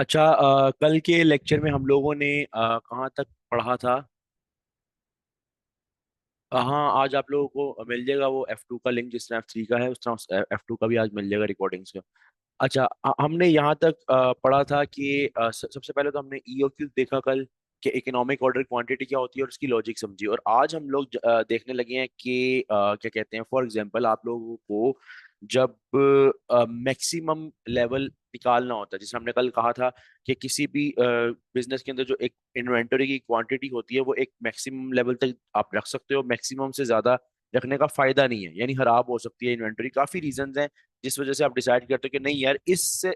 अच्छा, कल के लेक्चर में हम लोगों ने कहाँ तक पढ़ा था? हाँ, आज आप लोगों को मिल जाएगा वो F2 का लिंक, जिस तरह F3 का है उस तरह F2 का भी आज मिल जाएगा रिकॉर्डिंग्स का। अच्छा, हमने यहाँ तक पढ़ा था कि सबसे पहले तो हमने EOQ देखा कल, कि इकोनॉमिक ऑर्डर क्वांटिटी क्या होती है और उसकी लॉजिक समझी। और आज हम लोग देखने लगे हैं कि क्या कहते हैं, फॉर एग्जांपल आप लोगों को जब मैक्सिमम लेवल निकालना होता है, जैसे हमने कल कहा था कि किसी भी बिजनेस के अंदर जो एक इन्वेंटरी की क्वांटिटी होती है वो एक मैक्सिमम लेवल तक आप रख सकते हो, मैक्सिमम से ज्यादा रखने का फायदा नहीं है, यानी खराब हो सकती है इन्वेंटरी। काफी रीजंस हैं जिस वजह से आप डिसाइड करते हो कि नहीं यार, इससे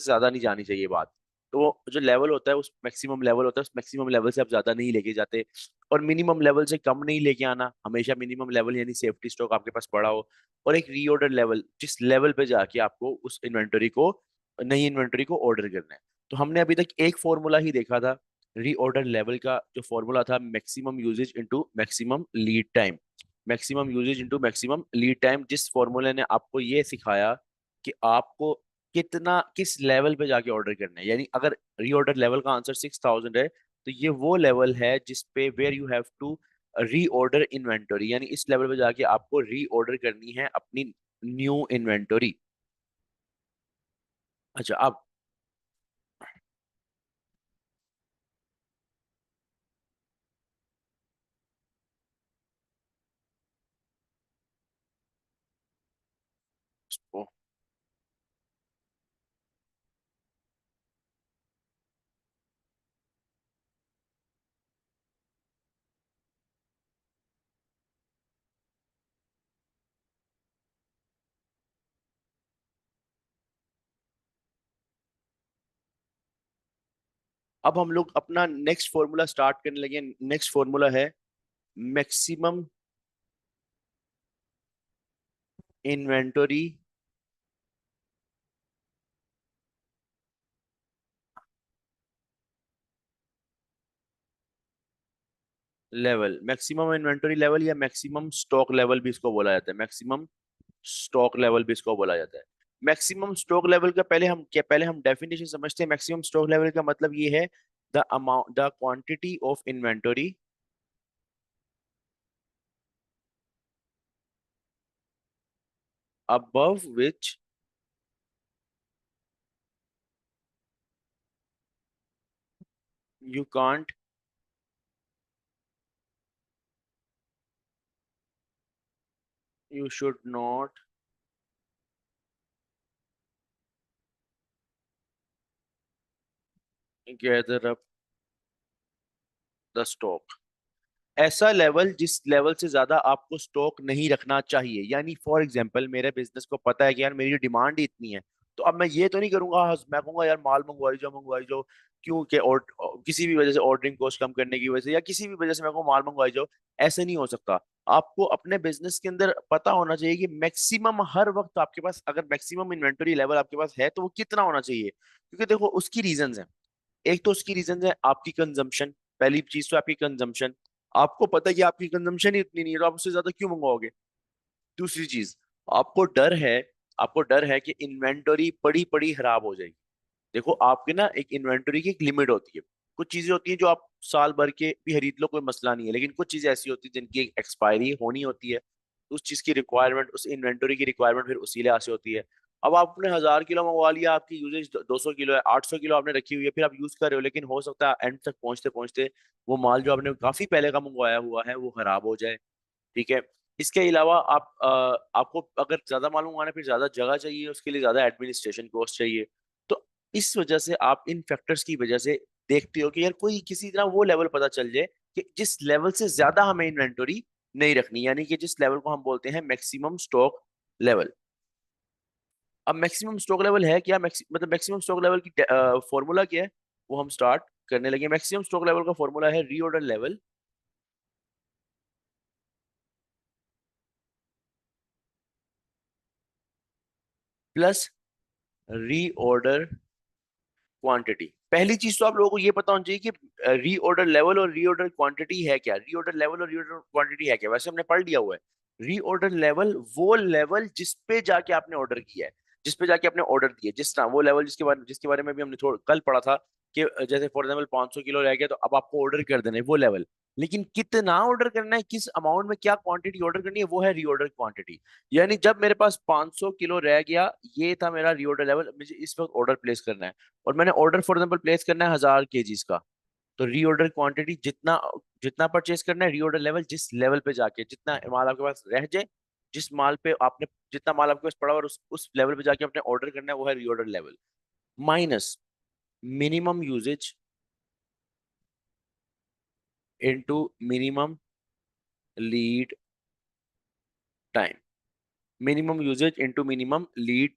ज्यादा नहीं जानी चाहिए बात। तो वो जो लेवल होता है, उस मैक्सिमम लेवल होता है, उस मैक्सिमम लेवल से आप ज्यादा नहीं लेके जाते, और मिनिमम लेवल से कम नहीं लेके आना। हमेशा मिनिमम लेवल यानी सेफ्टी स्टॉक आपके पास पड़ा हो, और एक रीऑर्डर लेवल, जिस लेवल पे जाके आपको उस इन्वेंटरी को, नई इन्वेंटरी को ऑर्डर करना है। तो हमने अभी तक एक फॉर्मूला ही देखा था रीऑर्डर लेवल का, जो फॉर्मूला था maximum usage into maximum lead time. Maximum usage into maximum lead time, जिस फॉर्मूले ने आपको ये सिखाया कि आपको कितना, किस लेवल पे जाके ऑर्डर करना है। यानी अगर रीऑर्डर लेवल का आंसर 6000 है, तो ये वो लेवल है जिस पे where you have to reorder inventory, यानी इस लेवल पे जाके आपको रीऑर्डर करनी है अपनी न्यू इन्वेंटरी। अच्छा, अब अब हम लोग अपना नेक्स्ट फॉर्मूला स्टार्ट करने लगे। नेक्स्ट फॉर्मूला है maximum inventory level. Maximum inventory level या मैक्सिमम स्टॉक लेवल भी इसको बोला जाता है, मैक्सिमम स्टॉक लेवल भी इसको बोला जाता है। मैक्सिमम स्टॉक लेवल का पहले हम डेफिनेशन समझते हैं। मैक्सिमम स्टॉक लेवल का मतलब ये है the amount, the quantity of inventory above which you can't, you should not gather up the stock। ऐसा लेवल जिस लेवल से ज्यादा आपको स्टॉक नहीं रखना चाहिए। यानी फॉर एग्जांपल मेरे बिजनेस को पता है कि यार मेरी डिमांड ही इतनी है, तो अब मैं ये तो नहीं करूंगा, हाँ, मैं कहूंगा यार माल मंगवाई जाओ, क्यों कि और किसी भी वजह से ऑर्डरिंग कॉस्ट कम करने की वजह से या किसी भी वजह से मैं कहूँ माल मंगवाई जाओ। ऐसे नहीं हो सकता। आपको अपने बिजनेस के अंदर पता होना चाहिए कि मैक्सिमम हर वक्त आपके पास, अगर मैक्सिमम इन्वेंटरी लेवल आपके पास है तो वो कितना होना चाहिए। क्योंकि देखो उसकी रीजंस हैं। एक तो उसकी रीजन है आपकी कंजम्पशन। पहली चीज तो आपकी कंजम्पशन। आपको पता है कि आपकी कंजम्पशन ही इतनी नहीं है, तो आप उससे ज्यादा क्यों मंगवाओगे। दूसरी चीज, आपको डर है, आपको डर है कि इन्वेंटरी पड़ी पड़ी खराब हो जाएगी। देखो आपके ना एक इन्वेंटरी की एक लिमिट होती है। कुछ चीजें होती हैं जो आप साल भर के भी खरीद लो, कोई मसला नहीं है, लेकिन कुछ चीजें ऐसी होती हैं जिनकी एक एक्सपायरी होनी होती है। उस चीज की रिक्वायरमेंट, उस इन्वेंटरी की रिक्वायरमेंट फिर उसी लिहाज से होती है। अब आपने 1000 किलो मंगवा लिया, आपकी यूजेज 200 किलो है, 800 किलो आपने रखी हुई है, फिर आप यूज कर रहे हो, लेकिन हो सकता है एंड तक पहुंचते पहुंचते वो माल जो आपने काफी पहले का मंगवाया हुआ है वो खराब हो जाए। ठीक है। इसके अलावा आपको अगर ज्यादा माल मंगवाना है, फिर ज्यादा जगह चाहिए, उसके लिए ज्यादा एडमिनिस्ट्रेशन कॉस्ट चाहिए। तो इस वजह से आप इन फैक्टर्स की वजह से देखते हो कि यार कोई किसी तरह वो लेवल पता चल जाए कि जिस लेवल से ज्यादा हमें इन्वेंटरी नहीं रखनी, यानी कि जिस लेवल को हम बोलते हैं मैक्सिमम स्टॉक लेवल। अब मैक्सिमम स्टॉक लेवल है क्या, मतलब मैक्सिमम स्टॉक लेवल की फॉर्मूला क्या है, वो हम स्टार्ट करने लगे। मैक्सिमम स्टॉक लेवल का फॉर्मूला है reorder level plus reorder quantity. पहली चीज तो आप लोगों को ये पता होना चाहिए कि रीऑर्डर लेवल और रीऑर्डर क्वांटिटी है क्या। रीऑर्डर लेवल और रीऑर्डर क्वांटिटी है क्या, वैसे हमने पढ़ लिया हुआ है। रीऑर्डर लेवल वो लेवल जिस पे जाके आपने ऑर्डर किया है। जिस पे जाके आपने ऑर्डर दिए, जिस तरह वो लेवल जिसके बारे में भी हमने थोड़ा कल पढ़ा था कि जैसे फॉर एग्जाम्पल 500 किलो रह गया तो अब आपको ऑर्डर कर देना है वो लेवल। लेकिन कितना ऑर्डर करना है, किस अमाउंट में क्या क्वांटिटी ऑर्डर करनी है, वो है रीऑर्डर क्वांटिटी। यानी जब मेरे पास 500 किलो रह गया, ये था मेरा रीऑर्डर लेवल, मुझे इस वक्त ऑर्डर प्लेस करना है, और मैंने ऑर्डर फॉर एग्जाम्पल प्लेस करना है 1000 केजीज का। तो रीऑर्डर क्वांटिटी जितना जितना परचेज करना है, रीऑर्डर लेवल जिस लेवल पे जाके जितना माल आपके पास रह जाए, जिस माल पे आपने जितना माल आपके पास पड़ा हुआ है, उस लेवल पे जाके आपने ऑर्डर करना है, वो है reorder level. Minus minimum usage into minimum lead time. Minimum usage into minimum lead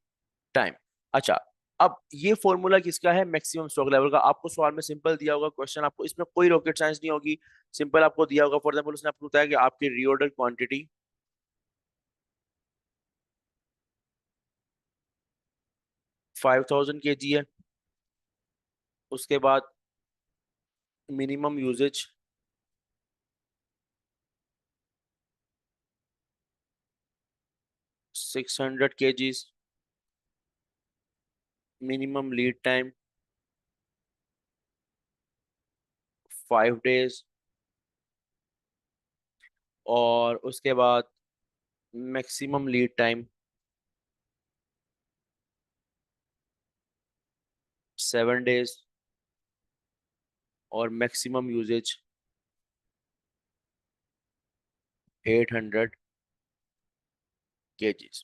time. अच्छा, अब ये फॉर्मूला किसका है? मैक्सिमम स्टॉक लेवल का। आपको सवाल में सिंपल दिया होगा क्वेश्चन, आपको इसमें कोई रॉकेट साइंस नहीं होगी। सिंपल आपको दिया होगा, फॉर एग्जाम्पल उसने आपको बताया कि आपकी रीऑर्डर क्वांटिटी 5000 केजी है। उसके बाद minimum usage 600 KGs. Minimum lead time 5 days. और उसके बाद मैक्सिमम लीड टाइम 7 डेज। और मैक्सिमम यूजेज 800 केजीज।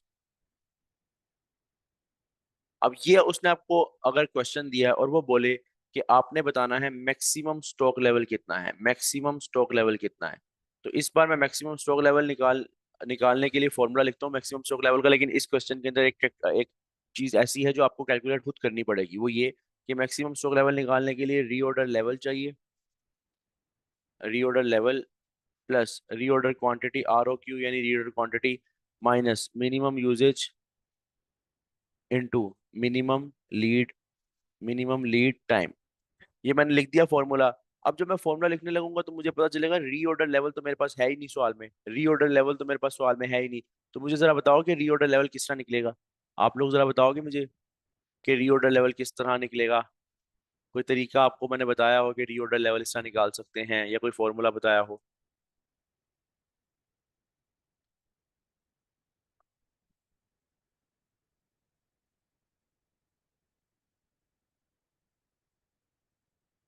अब ये उसने आपको अगर क्वेश्चन दिया है और वो बोले कि आपने बताना है मैक्सिमम स्टॉक लेवल कितना है, मैक्सिमम स्टॉक लेवल कितना है, तो इस बार मैं मैक्सिमम स्टॉक लेवल निकालने के लिए फॉर्मूला लिखता हूँ मैक्सिमम स्टॉक लेवल का। लेकिन इस क्वेश्चन के अंदर एक चीज ऐसी है जो आपको कैलकुलेट खुद करनी पड़ेगी, वो ये कि मैक्सिमम स्टॉक लेवल निकालने के लिए रीऑर्डर लेवल चाहिए। Reorder level plus reorder quantity ROQ यानी reorder quantity minus minimum usage into minimum lead minimum lead time. ये मैंने लिख दिया फॉर्मूला। अब जब मैं फॉर्मूला लिखने लगूंगा तो मुझे पता चलेगा रीऑर्डर लेवल तो मेरे पास है ही नहीं सवाल में, रीऑर्डर लेवल तो मेरे पास सवाल में है ही नहीं। तो मुझे जरा बताओ कि रीऑर्डर लेवल किस तरह निकलेगा। आप लोग जरा बताओगे मुझे कि रीऑर्डर लेवल किस तरह निकलेगा। कोई तरीका आपको मैंने बताया हो कि रीऑर्डर लेवल इस तरह निकाल सकते हैं, या कोई फॉर्मूला बताया हो।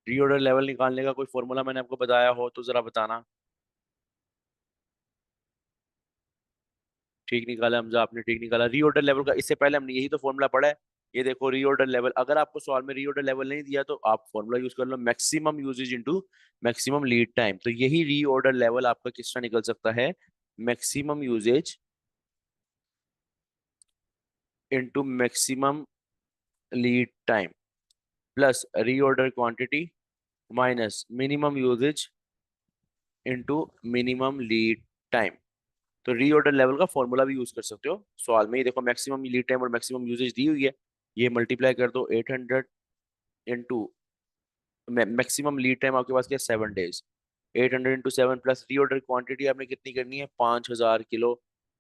रीऑर्डर लेवल निकालने का कोई फॉर्मूला मैंने आपको बताया हो तो जरा बताना। ठीक निकाला हमजा, आपने ठीक निकाला रीऑर्डर लेवल का। इससे पहले हमने यही तो फॉर्मूला पढ़ा है। ये देखो रीऑर्डर लेवल, अगर आपको सवाल में रीऑर्डर लेवल नहीं दिया तो आप फॉर्मूला यूज कर लो, maximum usage into maximum lead time. तो यही रीऑर्डर लेवल आपका किस तरह निकल सकता है? Maximum usage into maximum lead time plus reorder quantity minus minimum usage into minimum lead time. तो रीऑर्डर लेवल का फॉर्मूला भी यूज कर सकते हो सवाल में। ये देखो मैक्सिमम लीड टाइम और मैक्सिमम यूजेज दी हुई है, ये मल्टीप्लाई कर दो 800 इंटू मैक्सिमम लीड टाइम आपके पास क्या 7 days. 800 into 7 plus reorder quantity आपने कितनी करनी है 5000 किलो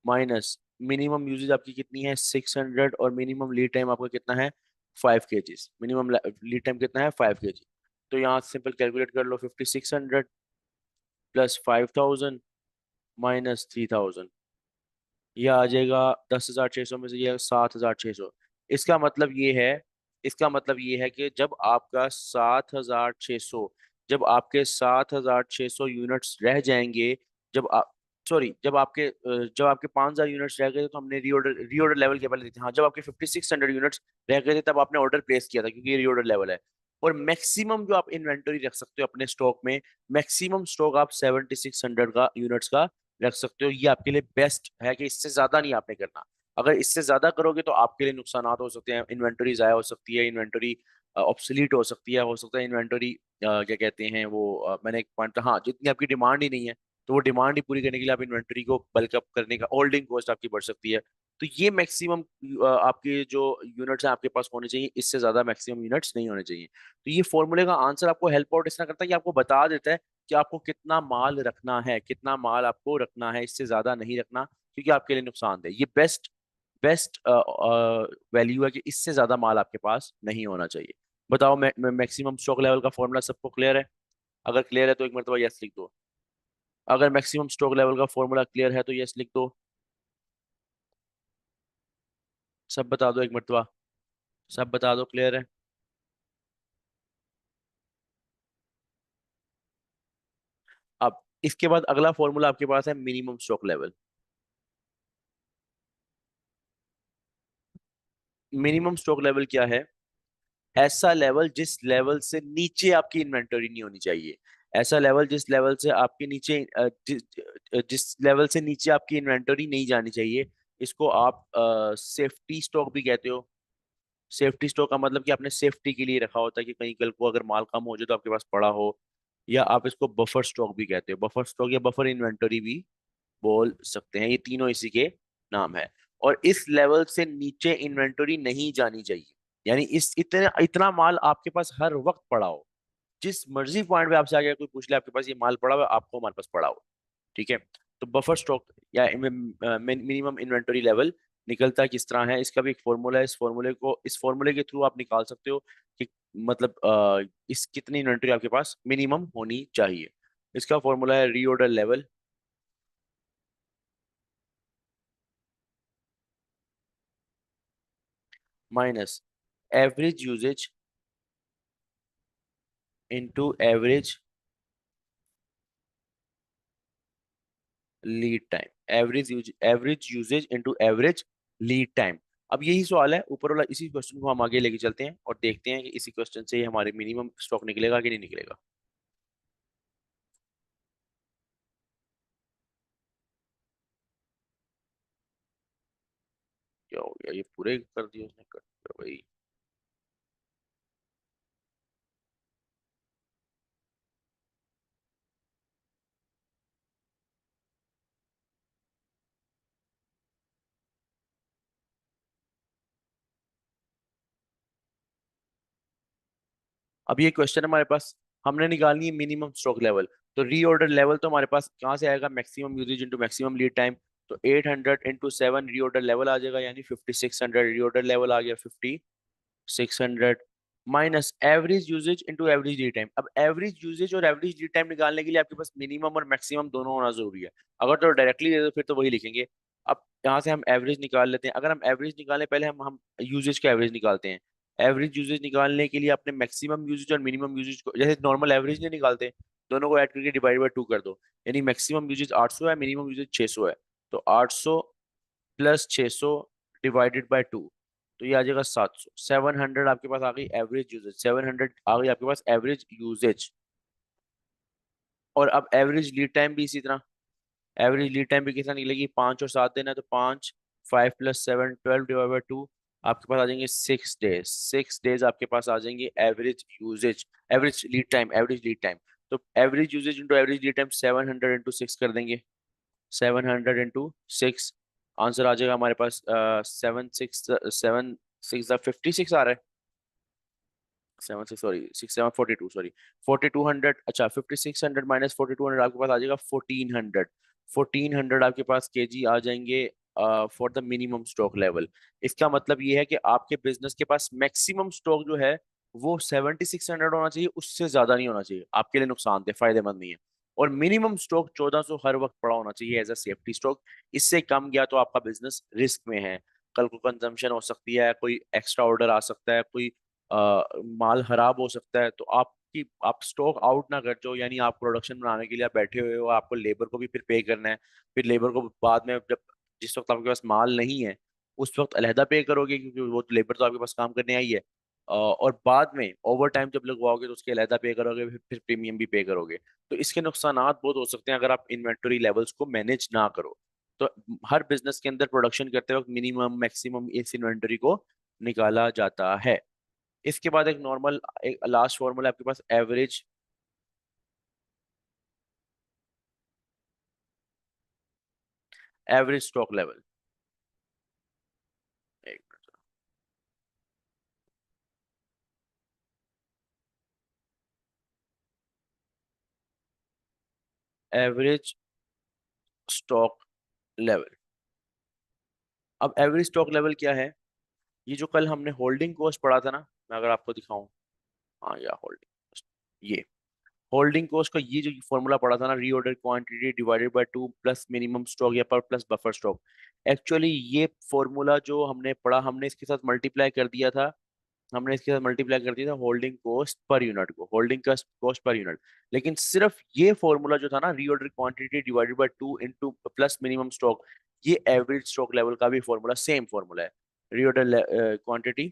माइनस मिनिमम यूजेज आपकी कितनी है 600 और मिनिमम लीड टाइम आपका कितना है 5 केजीज। मिनिमम लीड टाइम कितना है 5 केजी। तो यहाँ सिंपल कैलकुलेट कर लो 5600 प्लस 5000 माइनस 3000। यह आ जाएगा 10,600 में से ये 7,600। इसका मतलब ये है इसका मतलब ये है कि जब आपके 7,600 यूनिट्स रह जाएंगे, जब आप सॉरी जब आपके 5,000 यूनिट्स रह गए थे तो हमने रीऑर्डर लेवल के पहले देते हाँ, जब आपके 5600 यूनिट्स रह गए थे तब आपने ऑर्डर प्लेस किया था, क्योंकि ये रीऑर्डर लेवल है। और मैक्सिमम जो आप इन्वेंटरी रख सकते हो अपने स्टॉक में, मैक्सिमम स्टॉक आप 7600 का यूनिट्स का रख सकते हो। ये आपके लिए बेस्ट है कि इससे ज्यादा नहीं आपने करना। अगर इससे ज्यादा करोगे तो आपके लिए नुकसान हो सकते हैं, इन्वेंटरी जाया हो सकती है, इन्वेंटरी ऑब्सोलीट हो सकता है इन्वेंटरी क्या कहते हैं वो मैंने एक पॉइंट, हाँ जितनी आपकी डिमांड ही नहीं है तो वो डिमांड ही पूरी करने के लिए आप इन्वेंटरी को बल्क अप करने का होल्डिंग कॉस्ट आपकी बढ़ सकती है। तो ये मैक्सिमम आपके जो यूनिट्स हैं आपके पास होने चाहिए, इससे ज्यादा मैक्सिमम यूनिट्स नहीं होने चाहिए। तो ये फॉर्मूले का आंसर आपको हेल्प आउट इस तरह करता है कि आपको बता देता है कि आपको कितना माल रखना है, कितना माल आपको रखना है, इससे ज्यादा नहीं रखना क्योंकि आपके लिए नुकसानदेह। ये बेस्ट बेस्ट वैल्यू है कि इससे ज्यादा माल आपके पास नहीं होना चाहिए। बताओ, मैक्सिमम स्टॉक लेवल का फॉर्मूला सबको क्लियर है? अगर क्लियर है तो एक मरतबा यस लिख दो। अगर मैक्सिमम स्टॉक लेवल का फॉर्मूला क्लियर है तो यस लिख दो। सब बता दो एक मरतबा। सब बता दो क्लियर है? अब इसके बाद अगला फॉर्मूला आपके पास है minimum stock level. Minimum stock level क्या है? ऐसा लेवल जिस लेवल से नीचे आपकी इन्वेंटरी नहीं होनी चाहिए। ऐसा लेवल जिस लेवल से आपके नीचे जिस लेवल से नीचे आपकी इन्वेंटरी नहीं जानी चाहिए, इसको आप सेफ्टी स्टॉक भी कहते हो। सेफ्टी स्टॉक का मतलब कि आपने सेफ्टी के लिए रखा होता है कि कहीं कल को अगर माल कम हो जाए तो आपके पास पड़ा हो। या आप इसको बफर स्टॉक भी कहते हो, बफर स्टॉक या बफर इन्वेंटरी भी बोल सकते हैं। ये तीनों इसी के नाम है। और इस लेवल से नीचे इन्वेंटरी नहीं जानी चाहिए। यानी इस इतना इतना माल आपके पास हर वक्त पड़ा हो। जिस मर्जी पॉइंट पे आपसे आ गया कोई पूछ ले आपके पास ये माल पड़ा हुआ है, आपको हमारे पास पड़ा हो। ठीक है। तो बफर स्टॉक या मिनिमम इन्वेंटरी लेवल निकलता किस तरह है, इसका भी एक फॉर्मूला है। इस फॉर्मूले के थ्रू आप निकाल सकते हो कि मतलब इस कितनी इन्वेंटरी आपके पास मिनिमम होनी चाहिए। इसका फॉर्मूला है reorder level minus average usage into average lead time. Average usage into average lead time. अब यही सवाल है ऊपर वाला, इसी क्वेश्चन को हम आगे लेके चलते हैं और देखते हैं कि इसी क्वेश्चन से ही हमारे मिनिमम स्टॉक निकलेगा कि नहीं निकलेगा। क्या हो गया, ये पूरे कर दिए उसने, कर दिया भाई। अब ये क्वेश्चन हमारे पास, हमने निकालनी है मिनिमम स्टॉक लेवल। तो रीऑर्डर लेवल तो हमारे पास कहाँ से आएगा? Maximum usage into maximum lead time. तो 800 इंटू 7 रीऑर्डर लेवल आ जाएगा, यानी 5600 रीऑर्डर लेवल आ गया। 600 minus average usage into average lead time. अब एवरेज यूजेज और एवरेज लीड टाइम निकालने के लिए आपके पास मिनिमम और मैक्सिमम दोनों होना जरूरी है। अगर तो डायरेक्टली दे दो फिर तो वही लिखेंगे। अब यहाँ से हम एवरेज निकाल लेते हैं। अगर हम एवरेज निकालें, पहले हम यूजेज का एवरेज निकालते हैं। एवरेज यूजेज निकालने के लिए अपने मैक्सिमम यूजेज और मिनिमम यूजेज को जैसे नॉर्मल एवरेज नहीं निकालते, दोनों को ऐड करके डिवाइड बाय 2 कर दो। यानी मैक्सिमम यूजेज 800 है, मिनिमम यूजेज 600 है। तो 800 प्लस 600 डिवाइडेड बाय 2, तो ये आ जाएगा 700। 700 आपके पास आ गई एवरेज यूजेज, 700 आ गई आपके पास एवरेज यूजेज। और अब एवरेज लीड टाइम भी इसी तरह। एवरेज लीड टाइम भी कितना निकलेगी? 5 और 7 दिन है तो 5, 5 + 7 12 डिवाइड बाय 2, आपके पास आ जाएंगे 6 डेज। 6 डेज आपके पास आ जाएंगे average usage, average lead time. तो average usage into average lead time 700 into 6 कर देंगे। 700 इंटू 6, आंसर आ जाएगा हमारे पास 7 6 आ रहा है। 7 6 सॉरी 6 7 42 सॉरी 4200। अच्छा, 5600 माइनस 4200 आपके पास आ जाएगा 1400। 1400 आपके पास केजी आ जाएंगे for the minimum stock level. इसका मतलब ये है कि आपके बिजनेस के पास मैक्सिमम स्टॉक जो है वो 7600 होना चाहिए, उससे ज्यादा नहीं होना चाहिए। आपके लिए नुकसान थे, फायदेमंद नहीं है। और मिनिमम स्टॉक 1400 हर वक्त पड़ा होना चाहिए एज अ सेफ्टी स्टॉक। इससे कम गया तो आपका बिजनेस रिस्क में है। कल को कंजम्पशन हो सकती है, कोई एक्स्ट्रा ऑर्डर आ सकता है, कोई माल खराब हो सकता है, तो आप स्टॉक आउट ना कर जाओ। यानी आप प्रोडक्शन बनाने के लिए आप बैठे हुए हो, आपको लेबर को भी फिर पे करना है। फिर लेबर को बाद में जब जिस वक्त आपके पास माल नहीं है उस वक्त अलहदा पे करोगे, क्योंकि वो लेबर तो आपके पास काम करने आई है। और बाद में ओवर टाइम जब लगवाओगे तो उसके अलहदा पे करोगे, फिर प्रीमियम भी पे करोगे। तो इसके नुकसानात बहुत हो सकते हैं अगर आप इन्वेंटरी लेवल्स को मैनेज ना करो। तो हर बिजनेस के अंदर प्रोडक्शन करते वक्त मिनिमम मैक्सिमम इस इन्वेंटरी को निकाला जाता है। इसके बाद एक नॉर्मल, एक लास्ट फॉर्मूला आपके पास average stock level. Average stock level अब एवरेज स्टॉक लेवल क्या है? ये जो कल हमने होल्डिंग कॉस्ट पढ़ा था ना, मैं अगर आपको दिखाऊं, हाँ या होल्डिंग कॉस्ट, ये होल्डिंग कॉस्ट का ये जो फॉर्मूला पड़ा था ना, reorder quantity divided by two plus minimum stock या पर प्लस बफर स्टॉक, एक्चुअली ये फॉर्मूला जो हमने पढ़ा, हमने इसके साथ मल्टीप्लाई कर दिया था, हमने इसके साथ मल्टीप्लाई कर दिया था होल्डिंग कॉस्ट पर यूनिट को, holding cost cost per unit. लेकिन सिर्फ ये फॉर्मूला जो था ना, reorder quantity divided by two into plus minimum stock, ये एवरेज स्टॉक लेवल का भी फॉर्मूला, सेम फॉर्मूला है। Reorder quantity,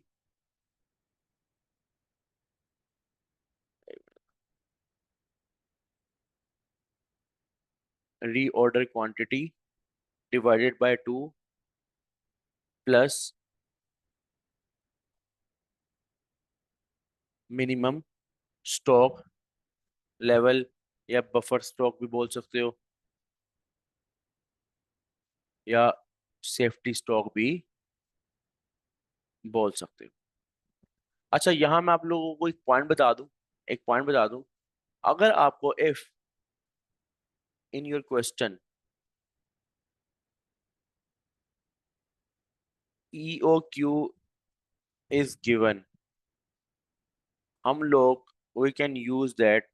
reorder quantity divided by two plus minimum stock level, या बफर स्टॉक भी बोल सकते हो, या सेफ्टी स्टॉक भी बोल सकते हो। अच्छा, यहां मैं आप लोगों को एक पॉइंट बता दूं, एक पॉइंट बता दूं, अगर आपको if in your question EOQ is given, हम लोग we can use that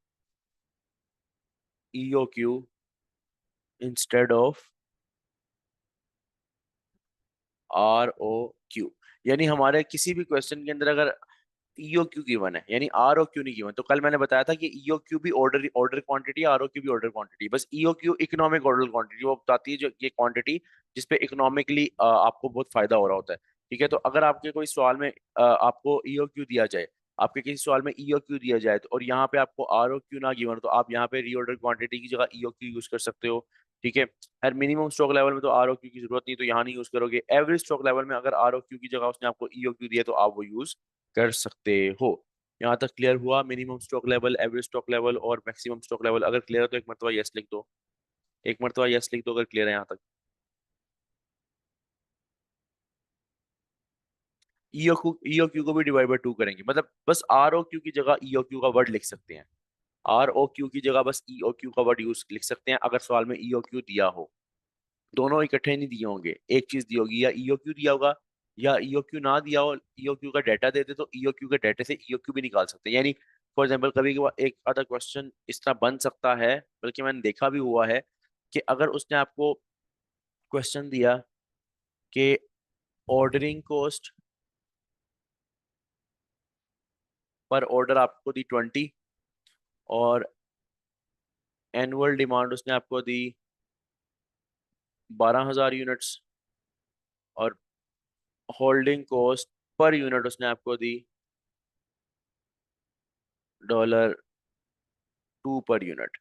EOQ instead of ROQ। यानी हमारे किसी भी क्वेश्चन के अंदर अगर EOQ गिवन है, यानी ROQ नहीं गिवन, तो कल मैंने बताया था कि EOQ भी ऑर्डर ऑर्डर क्वांटिटी, ROQ भी ऑर्डर क्वांटिटी, बस EOQ इकोनॉमिक ऑर्डर क्वांटिटी, वो बताती है जो ये क्वांटिटी जिसपे इकोनॉमिकली आपको बहुत फायदा हो रहा होता है। ठीक है, तो अगर आपके कोई सवाल में आपको EOQ दिया जाए, आपके किसी सवाल में EOQ दिया जाए तो, और यहाँ पे आपको ROQ ना गिवन, तो आप यहाँ पे रीऑर्डर क्वांटिटी की जगह EOQ यूज कर सकते हो। ठीक है, हर मिनिमम स्टॉक लेवल में तो ROQ की जरूरत नहीं, तो यहाँ नहीं यूज करोगे। एवरेज स्टॉक लेवल में अगर ROQ की जगह उसने आपको EOQ दिया तो आप वो यूज कर सकते हो। यहाँ तक क्लियर हुआ? Minimum stock level, average stock level और मैक्सिमम स्टॉक लेवल। अगर क्लियर है तो एक मरतबा यस लिख दो, एक मरतबा यस लिख दो अगर क्लियर है यहाँ तक। ईओक्यू को भी डिवाइड बाय टू करेंगे, मतलब बस ROQ की जगह EOQ का वर्ड लिख सकते हैं, ROQ की जगह बस EOQ का वर्ड यूज लिख सकते हैं अगर सवाल में EOQ दिया हो। दोनों इकट्ठे नहीं दिए होंगे, एक चीज दी होगी, या EOQ दिया होगा या EOQ ना दिया हो, EOQ का डाटा दे दे तो EOQ के डाटा से EOQ भी निकाल सकते हैं। यानी फॉर एग्जाम्पल कभी कभार एक आधा क्वेश्चन इस तरह बन सकता है, बल्कि मैंने देखा भी हुआ है कि अगर उसने आपको क्वेश्चन दिया कि ऑर्डरिंग कॉस्ट पर ऑर्डर आपको दी 20, और एनुअल डिमांड उसने आपको दी 12,000 यूनिट्स, और होल्डिंग कॉस्ट पर यूनिट उसने आपको दी $2 पर यूनिट,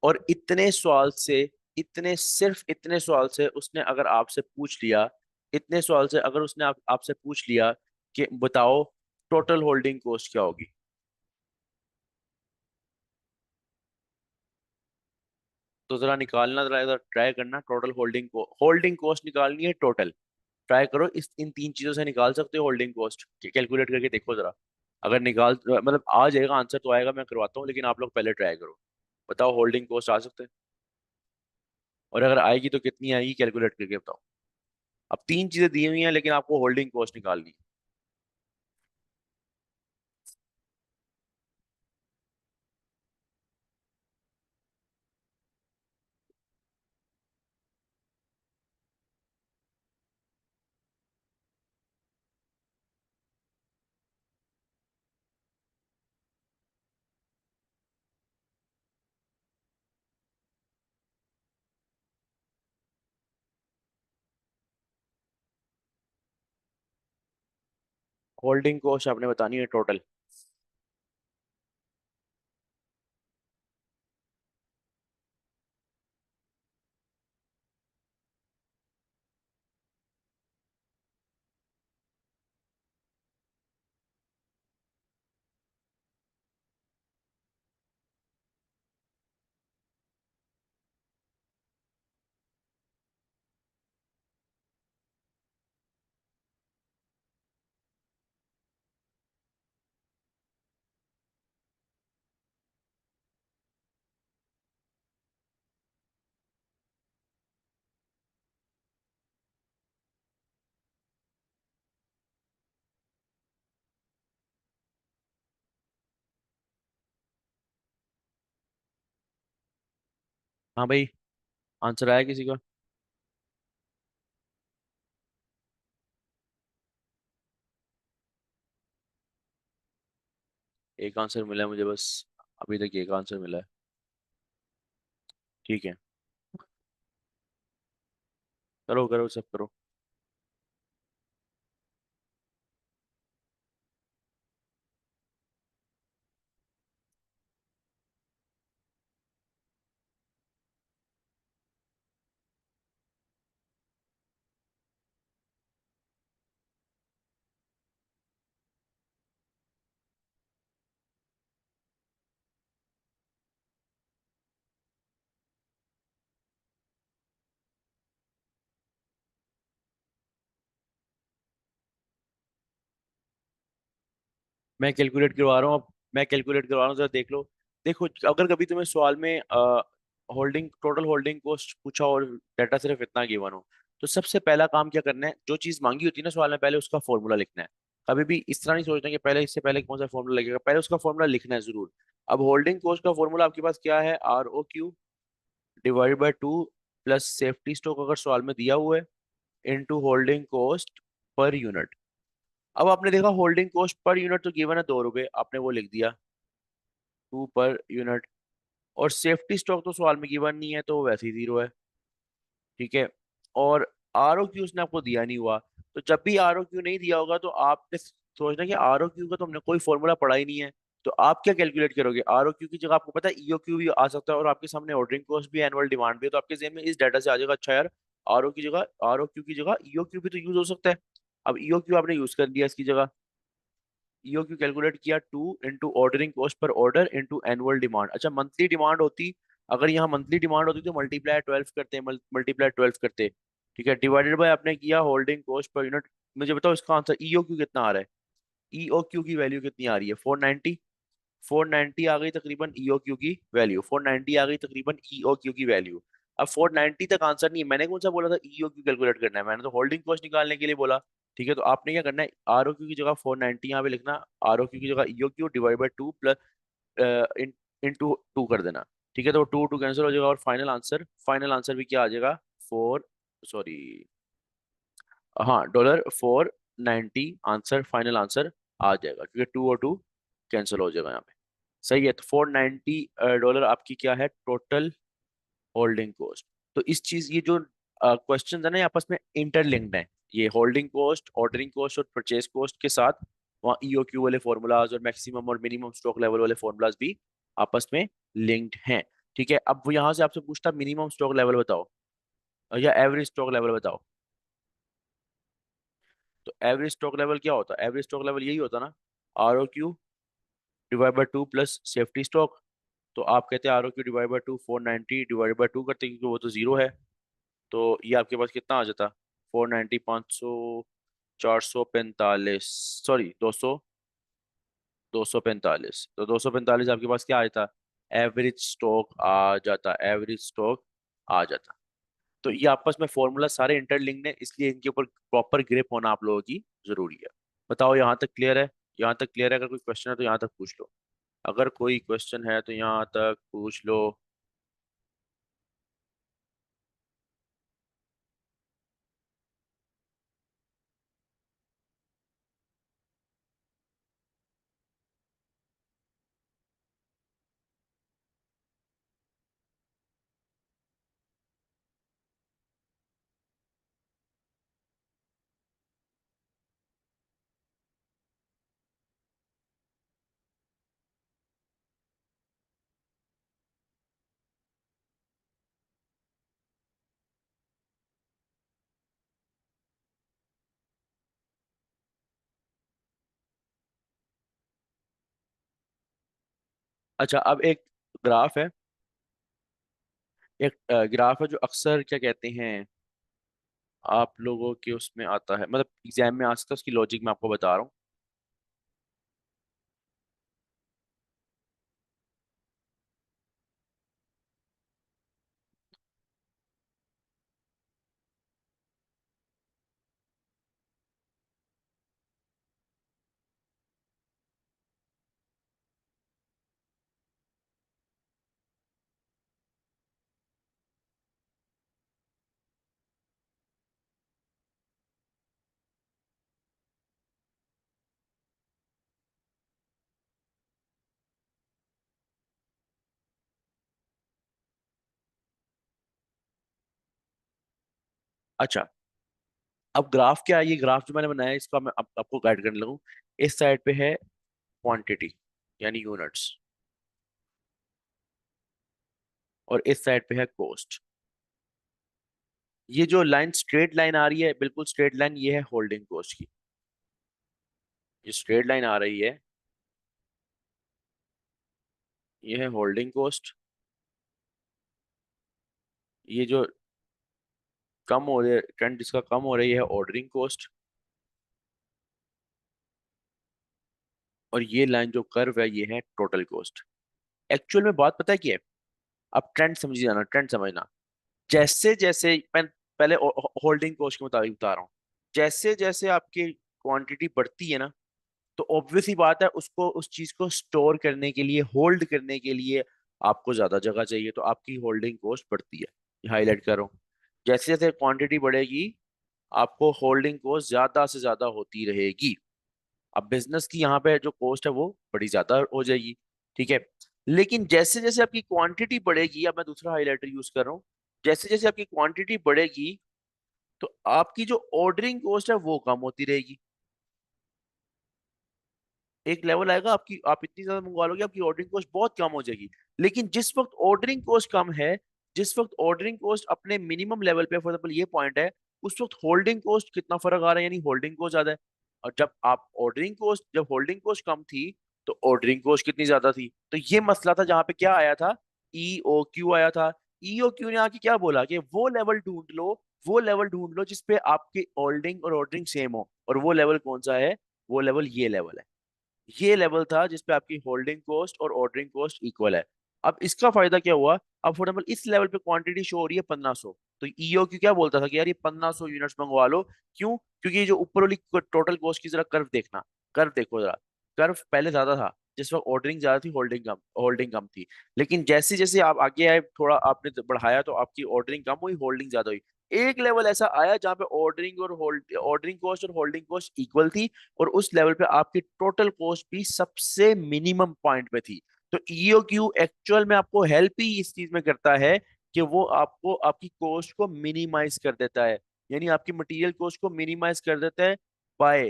और इतने सवाल से, इतने सिर्फ इतने सवाल से उसने अगर आपसे पूछ लिया, इतने सवाल से अगर उसने आपसे पूछ लिया कि बताओ टोटल होल्डिंग कॉस्ट क्या होगी, तो जरा निकालना, जरा ट्राई करना टोटल होल्डिंग को, होल्डिंग कॉस्ट निकालनी है टोटल। ट्राई करो, इस इन तीन चीजों से निकाल सकते हो होल्डिंग कॉस्ट, कैलकुलेट करके देखो जरा। अगर निकाल मतलब आ जाएगा, आंसर तो आएगा, मैं करवाता हूँ, लेकिन आप लोग पहले ट्राई करो। बताओ होल्डिंग कॉस्ट आ सकते हैं, और अगर आएगी तो कितनी आएगी, कैलकुलेट करके बताओ। अब तीन चीजें दी हुई हैं लेकिन आपको होल्डिंग कॉस्ट निकालनी है। होल्डिंग कॉस्ट आपने बतानी है टोटल। हाँ भाई, आंसर आया किसी का? एक आंसर मिला है मुझे बस, अभी तक एक आंसर मिला है। ठीक है, करो करो सब करो। मैं कैलकुलेट करवा रहा हूँ अब, मैं कैलकुलेट करवा रहा हूँ, जरा देख लो। देखो, अगर कभी तुम्हें सवाल में होल्डिंग, टोटल होल्डिंग कॉस्ट पूछा और डाटा सिर्फ इतना गिवन हो, तो सबसे पहला काम क्या करना है, जो चीज मांगी होती है ना सवाल में, पहले उसका फॉर्मूला लिखना है। कभी भी इस तरह नहीं सोचना कि पहले, इससे पहले कौन सा फॉर्मूला लगेगा, पहले उसका फॉर्मूला लिखना है जरूर। अब होल्डिंग कॉस्ट का फॉर्मूला आपके पास क्या है, ROQ divide by 2 plus safety stock अगर सवाल में दिया हुआ है, into holding cost per unit. अब आपने देखा होल्डिंग कॉस्ट पर यूनिट तो गिवन है 2 रुपए, आपने वो लिख दिया 2 पर यूनिट। और सेफ्टी स्टॉक तो सवाल में गिवन नहीं है, तो वो वैसे ही 0 है। ठीक है। और ROQ उसने आपको दिया नहीं हुआ, तो जब भी ROQ नहीं दिया होगा तो आपने सोचना कि ROQ का तो हमने कोई फॉर्मूला पढ़ा ही नहीं है। तो आप क्या कैलकुलेट करोगे, ROQ की जगह आपको पता है EOQ भी आ सकता है, और आपके सामने ऑर्डरिंग कॉस्ट भी, एनुअल डिमांड भी है, तो आपके जेहन में इस डाटा से आ जाएगा, अच्छा यार, ROQ की जगह EOQ भी तो यूज हो सकता है। अब EOQ आपने यूज कर लिया इसकी जगह। EOQ कैलकुलेट किया, 2 into ordering cost per order into annual demand. अच्छा, मंथली डिमांड होती, अगर यहाँ मंथली डिमांड होती तो मल्टीप्लाई 12 करते, मल्टीप्लाई 12 करते। ठीक है, डिवाइडेड बाय आपने किया होल्डिंग कॉस्ट पर यूनिट। मुझे बताओ इसका आंसर EOQ कितना आ रहा है, EOQ की वैल्यू कितनी आ रही है, 490। 490 आ गई तकरीबन EOQ की वैल्यू, 490 आ गई तकरीबन EOQ की वैल्यू। अब 490 तक आंसर नहीं है, मैंने कौन सा बोला था EOQ कैलकुलेट करना है, मैंने तो होल्डिंग कॉस्ट निकालने के लिए बोला। ठीक है, तो आपने क्या करना है, ROQ की जगह 490 यहाँ पे लिखना, ROQ की जगह EOQ divide by 2 plus into 2 कर देना। ठीक है, तो 2 2 कैंसिल हो जाएगा, और फाइनल आंसर भी क्या आ जाएगा, 4, सॉरी, हाँ, $490 आंसर, फाइनल आंसर आ जाएगा, क्योंकि 2 और 2 कैंसिल हो जाएगा यहाँ पे। सही है, तो $490 आपकी क्या है टोटल होल्डिंग कॉस्ट। तो इस चीज, ये जो क्वेश्चन है ना, ये आपस में इंटरलिंक्ड है। ये होल्डिंग कॉस्ट, ऑर्डरिंग कॉस्ट और परचेज कॉस्ट के साथ वहाँ EOQ वाले फॉर्मूलाज और मैक्सिमम और मिनिमम स्टॉक लेवल वाले फॉर्मूलाज भी आपस में लिंक्ड हैं। ठीक है, अब वो यहाँ से आपसे पूछता मिनिमम स्टॉक लेवल बताओ, या एवरेज स्टॉक लेवल बताओ। तो एवरेज स्टॉक लेवल क्या होता है, एवरेज स्टॉक लेवल यही होता ना, ROQ divide by 2 plus safety stock. तो आप कहते हैं ROQ divide by 2, 490 divide by 2 करते हैं, क्योंकि वो तो 0 है। तो ये आपके पास कितना आ जाता, 490, 500, 445, सॉरी 200, 245, तो 245 आपके पास क्या आ जाता, एवरेज स्टॉक आ जाता, एवरेज स्टॉक आ जाता। तो ये आपस में फॉर्मूला सारे इंटरलिंक्ड है, इसलिए इनके ऊपर प्रॉपर ग्रिप होना आप लोगों की जरूरी है। बताओ यहाँ तक क्लियर है? यहाँ तक क्लियर है? अगर कोई क्वेश्चन है तो यहाँ तक पूछ लो, अगर कोई क्वेश्चन है तो यहाँ तक पूछ लो। अच्छा, अब एक ग्राफ है, एक ग्राफ है जो अक्सर क्या कहते हैं, आप लोगों के उसमें आता है, मतलब एग्जाम में आ सकता है, उसकी लॉजिक मैं आपको बता रहा हूँ। अच्छा, अब ग्राफ क्या है? ये ग्राफ जो मैंने बनाया है इसका मैं अब आपको गाइड करने लगूँ। इस साइड पे है क्वांटिटी यानी यूनिट्स, और इस साइड पे है कॉस्ट। ये जो लाइन स्ट्रेट लाइन आ रही है, बिल्कुल स्ट्रेट लाइन, ये है होल्डिंग कॉस्ट की। ये स्ट्रेट लाइन आ रही है, ये है होल्डिंग कॉस्ट। ये जो कम हो रही है, ट्रेंड जिसका कम हो रही है ऑर्डरिंग कॉस्ट। और ये लाइन जो कर्व है ये है टोटल कॉस्ट। एक्चुअल में बात पता है क्या है? अब ट्रेंड समझ जाना, ट्रेंड समझना। जैसे जैसे पहले होल्डिंग कॉस्ट के मुताबिक बता रहा हूँ। जैसे जैसे आपकी क्वांटिटी बढ़ती है ना, तो ऑब्वियस ही बात है, उसको उस चीज को स्टोर करने के लिए, होल्ड करने के लिए आपको ज्यादा जगह चाहिए, तो आपकी होल्डिंग कॉस्ट बढ़ती है। हाईलाइट करो, जैसे जैसे क्वांटिटी बढ़ेगी आपको होल्डिंग कॉस्ट ज्यादा से ज्यादा होती रहेगी। अब बिजनेस की यहाँ पे जो कॉस्ट है वो बड़ी ज्यादा हो जाएगी, ठीक है। लेकिन जैसे जैसे आपकी क्वांटिटी बढ़ेगी, अब मैं दूसरा हाईलाइटर यूज कर रहा हूँ, जैसे जैसे आपकी क्वांटिटी बढ़ेगी तो आपकी जो ऑर्डरिंग कॉस्ट है वो कम होती रहेगी। एक लेवल आएगा आपकी, आप इतनी ज्यादा मंगवा लोगे आपकी ऑर्डरिंग कॉस्ट बहुत कम हो जाएगी। लेकिन जिस वक्त ऑर्डरिंग कॉस्ट कम है, जिस वक्त ऑर्डरिंग कॉस्ट अपने मिनिमम लेवल पे, फॉर एग्जाम्पल ये पॉइंट है, उस वक्त होल्डिंग कॉस्ट कितना फर्क आ रहा है, यानी होल्डिंग कॉस्ट ज्यादा है। और जब होल्डिंग कॉस्ट कम थी तो ऑर्डरिंग कॉस्ट कितनी ज्यादा थी। तो ये मसला था जहां पे क्या आया था, ई ओ क्यू आया था। ई ओ क्यू ने आके क्या बोला कि वो लेवल ढूंढ लो, वो लेवल ढूंढ लो जिसपे आपकी होल्डिंग और ऑर्डरिंग सेम हो। और वो लेवल कौन सा है? वो लेवल ये लेवल है। ये लेवल था जिसपे आपकी होल्डिंग कॉस्ट और ऑर्डरिंग कॉस्ट इक्वल है। अब इसका फायदा क्या हुआ? अब फॉर एग्जाम्पल इस लेवल पे क्वांटिटी शो हो रही है 1500, तो ईओ क्यू क्या बोलता था कि यार ये 1500 यूनिट्स मंगवा लो। क्यों? क्योंकि ये जो ऊपर वाली टोटल कॉस्ट की जरा कर्व देखना, कर्व देखो जरा। कर्व पहले ज्यादा था, जिस वक्त ऑर्डरिंग ज्यादा थी, होल्डिंग कम थी। लेकिन जैसे जैसे आप आगे आए, थोड़ा आपने बढ़ाया, तो आपकी ऑर्डरिंग कम हुई, होल्डिंग ज्यादा हुई। एक लेवल ऐसा आया जहां पे ऑर्डरिंग कॉस्ट और होल्डिंग कॉस्ट इक्वल थी, और उस लेवल पे आपकी टोटल कॉस्ट भी सबसे मिनिमम पॉइंट पे थी। तो ईओक्यू एक्चुअल में आपको हेल्प ही इस चीज में करता है कि वो आपको आपकी कॉस्ट को मिनिमाइज कर देता है, यानी आपकी मटेरियल कॉस्ट को मिनिमाइज कर देता है। बाय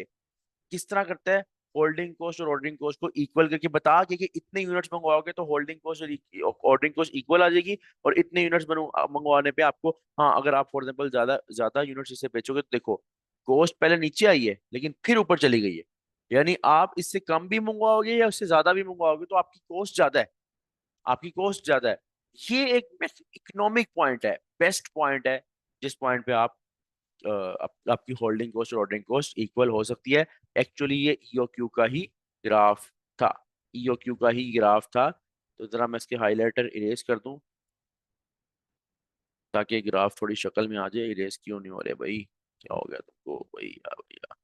किस तरह करता है? होल्डिंग कॉस्ट और ऑर्डरिंग कॉस्ट को इक्वल करके बता के कि इतने यूनिट्स मंगवाओगे तो होल्डिंग कॉस्ट और ऑर्डरिंग कॉस्ट इक्वल आ जाएगी, और इतने यूनिट्स मंगवाने पे आपको, हाँ अगर आप फॉर एग्जाम्पल ज्यादा ज्यादा यूनिट्स इससे बेचोगे तो देखो, कॉस्ट पहले नीचे आई है लेकिन फिर ऊपर चली गई है। यानी आप इससे कम भी मंगवाओगे या उससे ज्यादा भी मंगवाओगे तो आपकी कॉस्ट ज्यादा है, आपकी कॉस्ट ज्यादा है। ये एक इकोनॉमिक पॉइंट है, बेस्ट पॉइंट है, जिस पॉइंट पे आपकी होल्डिंग कॉस्ट और ऑर्डरिंग कॉस्ट इक्वल हो सकती है। एक्चुअली ये ईओक्यू का ही ग्राफ था, ईओक्यू का ही ग्राफ था। तो जरा मैं इसके हाइलाइटर इरेज कर दूं ताकि ग्राफ थोड़ी शक्ल में आ जाए। इरेज क्यों नहीं हो रहे भाई? क्या हो गया तुमको भैया भैया?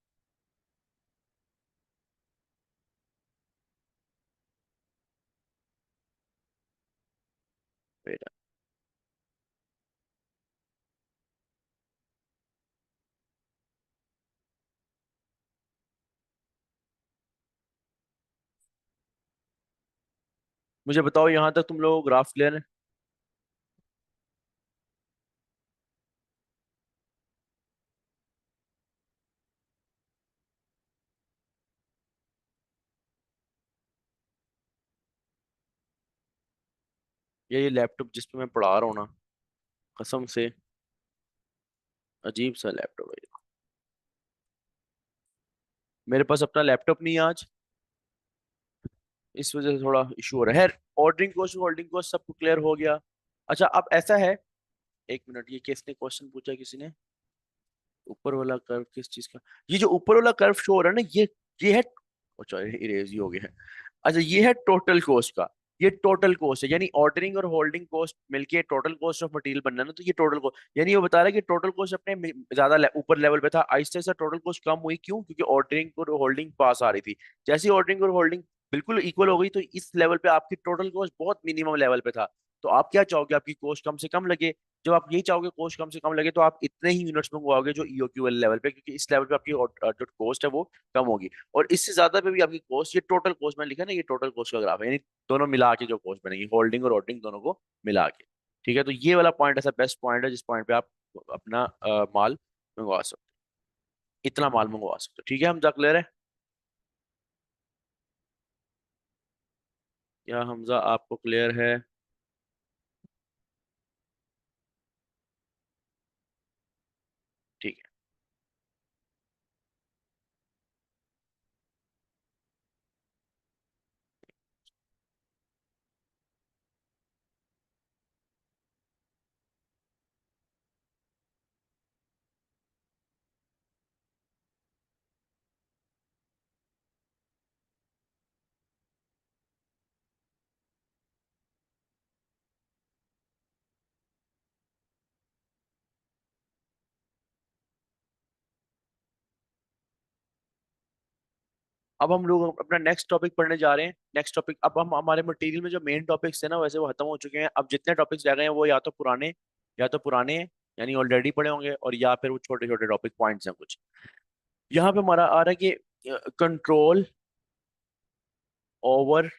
बेटा, मुझे बताओ यहाँ तक तुम लोग ग्राफ क्लियर है? ये लैपटॉप जिस पे मैं पढ़ा रहा हूँ ना, कसम से अजीब सा लैपटॉप है ये। मेरे पास अपना लैपटॉप नहीं है आज, इस वजह से थोड़ा इशू हो रहा है। ऑर्डरिंग कॉस्ट होल्डिंग कॉस्ट सबको क्लियर हो गया। अच्छा अब ऐसा है, एक मिनट, ये किसने क्वेश्चन पूछा? किसी ने ऊपर वाला कर्व किस चीज का? ये जो ऊपर वाला कर्व शो हो रहा है ना, ये है, अच्छा इरेज ही हो गया है। अच्छा ये है टोटल कॉस्ट का, ये टोटल कॉस्ट है, यानी ऑर्डरिंग और होल्डिंग कॉस्ट मिलके टोटल कॉस्ट ऑफ मटेरियल बनना ना, तो ये टोटल कॉस्ट, यानी ये बता रहा है कि टोटल कॉस्ट अपने ज्यादा ऊपर लेवल पे था, आहिस्ता आहिस्ता टोटल कॉस्ट कम हुई। क्यों? क्योंकि ऑर्डरिंग और होल्डिंग पास आ रही थी। जैसे ही ऑर्डरिंग और होल्डिंग बिल्कुल इक्वल हो गई, तो इस लेवल पे आपकी टोटल कॉस्ट बहुत मिनिमम लेवल पे था। तो आप क्या चाहोगे? आपकी कॉस्ट कम से कम लगे। जब आप यही चाहोगे कॉस्ट कम से कम लगे, तो आप इतने ही यूनिट्स मंगवाओगे जो ईओक्यू वाले लेवल पे, क्योंकि इस लेवल पे आपकी जो कॉस्ट है वो कम होगी। और इससे ज्यादा पे भी आपकी कॉस्ट, ये टोटल कॉस्ट मैंने लिखा है ना, ये टोटल कॉस्ट का ग्राफ है, यानी दोनों मिला के जो कॉस्ट बनेगी, होल्डिंग और ऑर्डरिंग दोनों को मिला के। ठीक है, तो ये वाला पॉइंट ऐसा बेस्ट पॉइंट है जिस पॉइंट पे आप अपना माल मंगवा सकते हो, इतना माल मंगवा सकते हो। ठीक है, हमजा क्लियर है? या हमजा आपको क्लियर है? ठीक है। अब हम लोग अपना नेक्स्ट टॉपिक पढ़ने जा रहे हैं। नेक्स्ट टॉपिक, अब हम हमारे मटेरियल में जो मेन टॉपिक्स थे ना वैसे वो खत्म हो चुके हैं। अब जितने टॉपिक्स रह गए हैं वो या तो पुराने हैं, यानी ऑलरेडी पढ़े होंगे, और या फिर वो छोटे छोटे टॉपिक पॉइंट्स हैं कुछ। यहाँ पे हमारा आ रहा है कि control over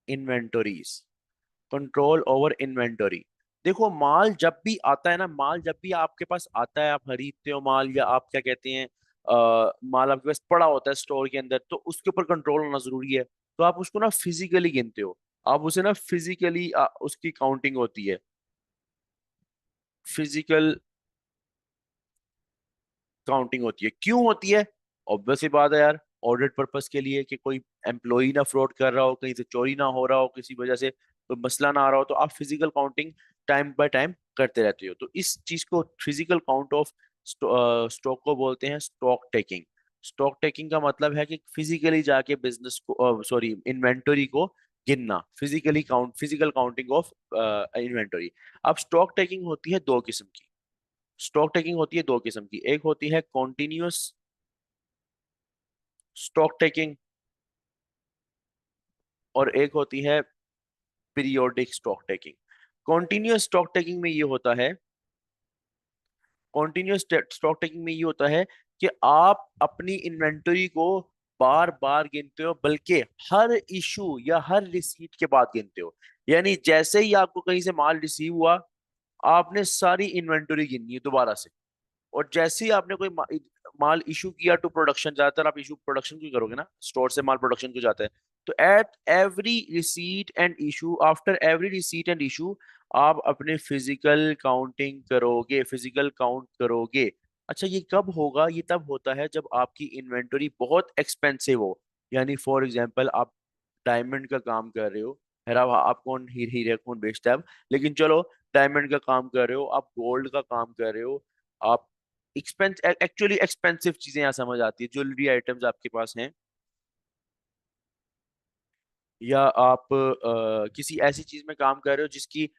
inventories. Control over inventory. देखो, माल जब भी आता है ना, माल जब भी आपके पास आता है, आप खरीदते हो माल, या आप क्या कहते हैं, माल आपके पास पड़ा होता है स्टोर के अंदर, तो उसके ऊपर कंट्रोल होना जरूरी है। तो आप उसको ना फिजिकली गिनते हो, आप उसे ना फिजिकली उसकी काउंटिंग होती है, फिजिकल काउंटिंग होती है। क्यों होती है? ऑब्वियस सी बात है यार, ऑडिट पर्पस के लिए, कि कोई एम्प्लॉय ना फ्रॉड कर रहा हो, कहीं से चोरी ना हो रहा हो, किसी वजह से कोई मसला ना आ रहा हो, तो आप physical counting time by time करते रहते हो। तो इस चीज को, फिजिकल काउंट ऑफ स्टॉक को बोलते हैं स्टॉक टेकिंग। स्टॉक टेकिंग का मतलब है कि फिजिकली जाके बिजनेस को, सॉरी, इन्वेंटरी को गिनना, physically count, physical counting of inventory. अब स्टॉक टेकिंग होती है दो किस्म की। स्टॉक टेकिंग होती है दो किस्म की, एक होती है कॉन्टिन्यूअस स्टॉक टेकिंग, और एक होती है periodic stock taking. Continuous stock taking में ये होता है, कॉन्टिन्यूअस स्टॉक टेकिंग में ये होता है कि आप अपनी इन्वेंटरी को बार बार गिनते हो, बल्कि हर इशू या हर रिसीट के बाद गिनते हो। यानी जैसे ही आपको कहीं से माल रिसीव हुआ, आपने सारी इन्वेंटरी गिननी है दोबारा से। और जैसे ही आपने कोई माल इशू किया टू प्रोडक्शन, ज्यादातर आप इशू प्रोडक्शन की करोगे ना, स्टोर से माल प्रोडक्शन को जाता है, तो at every receipt and issue, after every receipt and issue, आप अपने फिजिकल काउंटिंग करोगे, फिजिकल काउंट करोगे। अच्छा, ये कब होगा? ये तब होता है जब आपकी इन्वेंटरी बहुत एक्सपेंसिव हो। यानी फॉर एग्जांपल, आप डायमंड का काम कर रहे हो, है आप कौन हीरे कौन बेचता है अब, लेकिन चलो, डायमंड का काम कर रहे हो, आप गोल्ड का काम कर रहे हो, आप एक्चुअली एक्सपेंसिव चीजें यहाँ समझ आती है, ज्वेलरी आइटम्स आपके पास हैं, या आप किसी ऐसी चीज में काम कर रहे हो जिसकी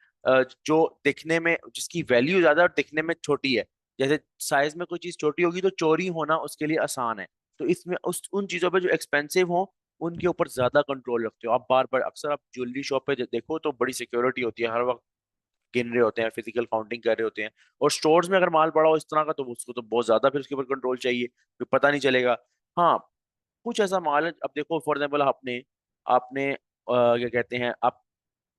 जो दिखने में, जिसकी वैल्यू ज्यादा और दिखने में छोटी है। जैसे साइज में कोई चीज छोटी होगी तो चोरी होना उसके लिए आसान है। तो इसमें उस उन चीजों पे जो एक्सपेंसिव हो, उनके ऊपर ज्यादा कंट्रोल रखते हो आप। बार बार, अक्सर आप ज्वेलरी शॉप पे देखो तो बड़ी सिक्योरिटी होती है, हर वक्त गिन रहे होते हैं, फिजिकल काउंटिंग कर रहे होते हैं। और स्टोर्स में अगर माल पड़ा हो इस तरह का, तो उसको तो बहुत ज्यादा फिर उसके ऊपर कंट्रोल चाहिए, फिर पता नहीं चलेगा। हाँ, कुछ ऐसा माल है, अब देखो फॉर एग्जाम्पल, आपने आपने क्या कहते हैं, आप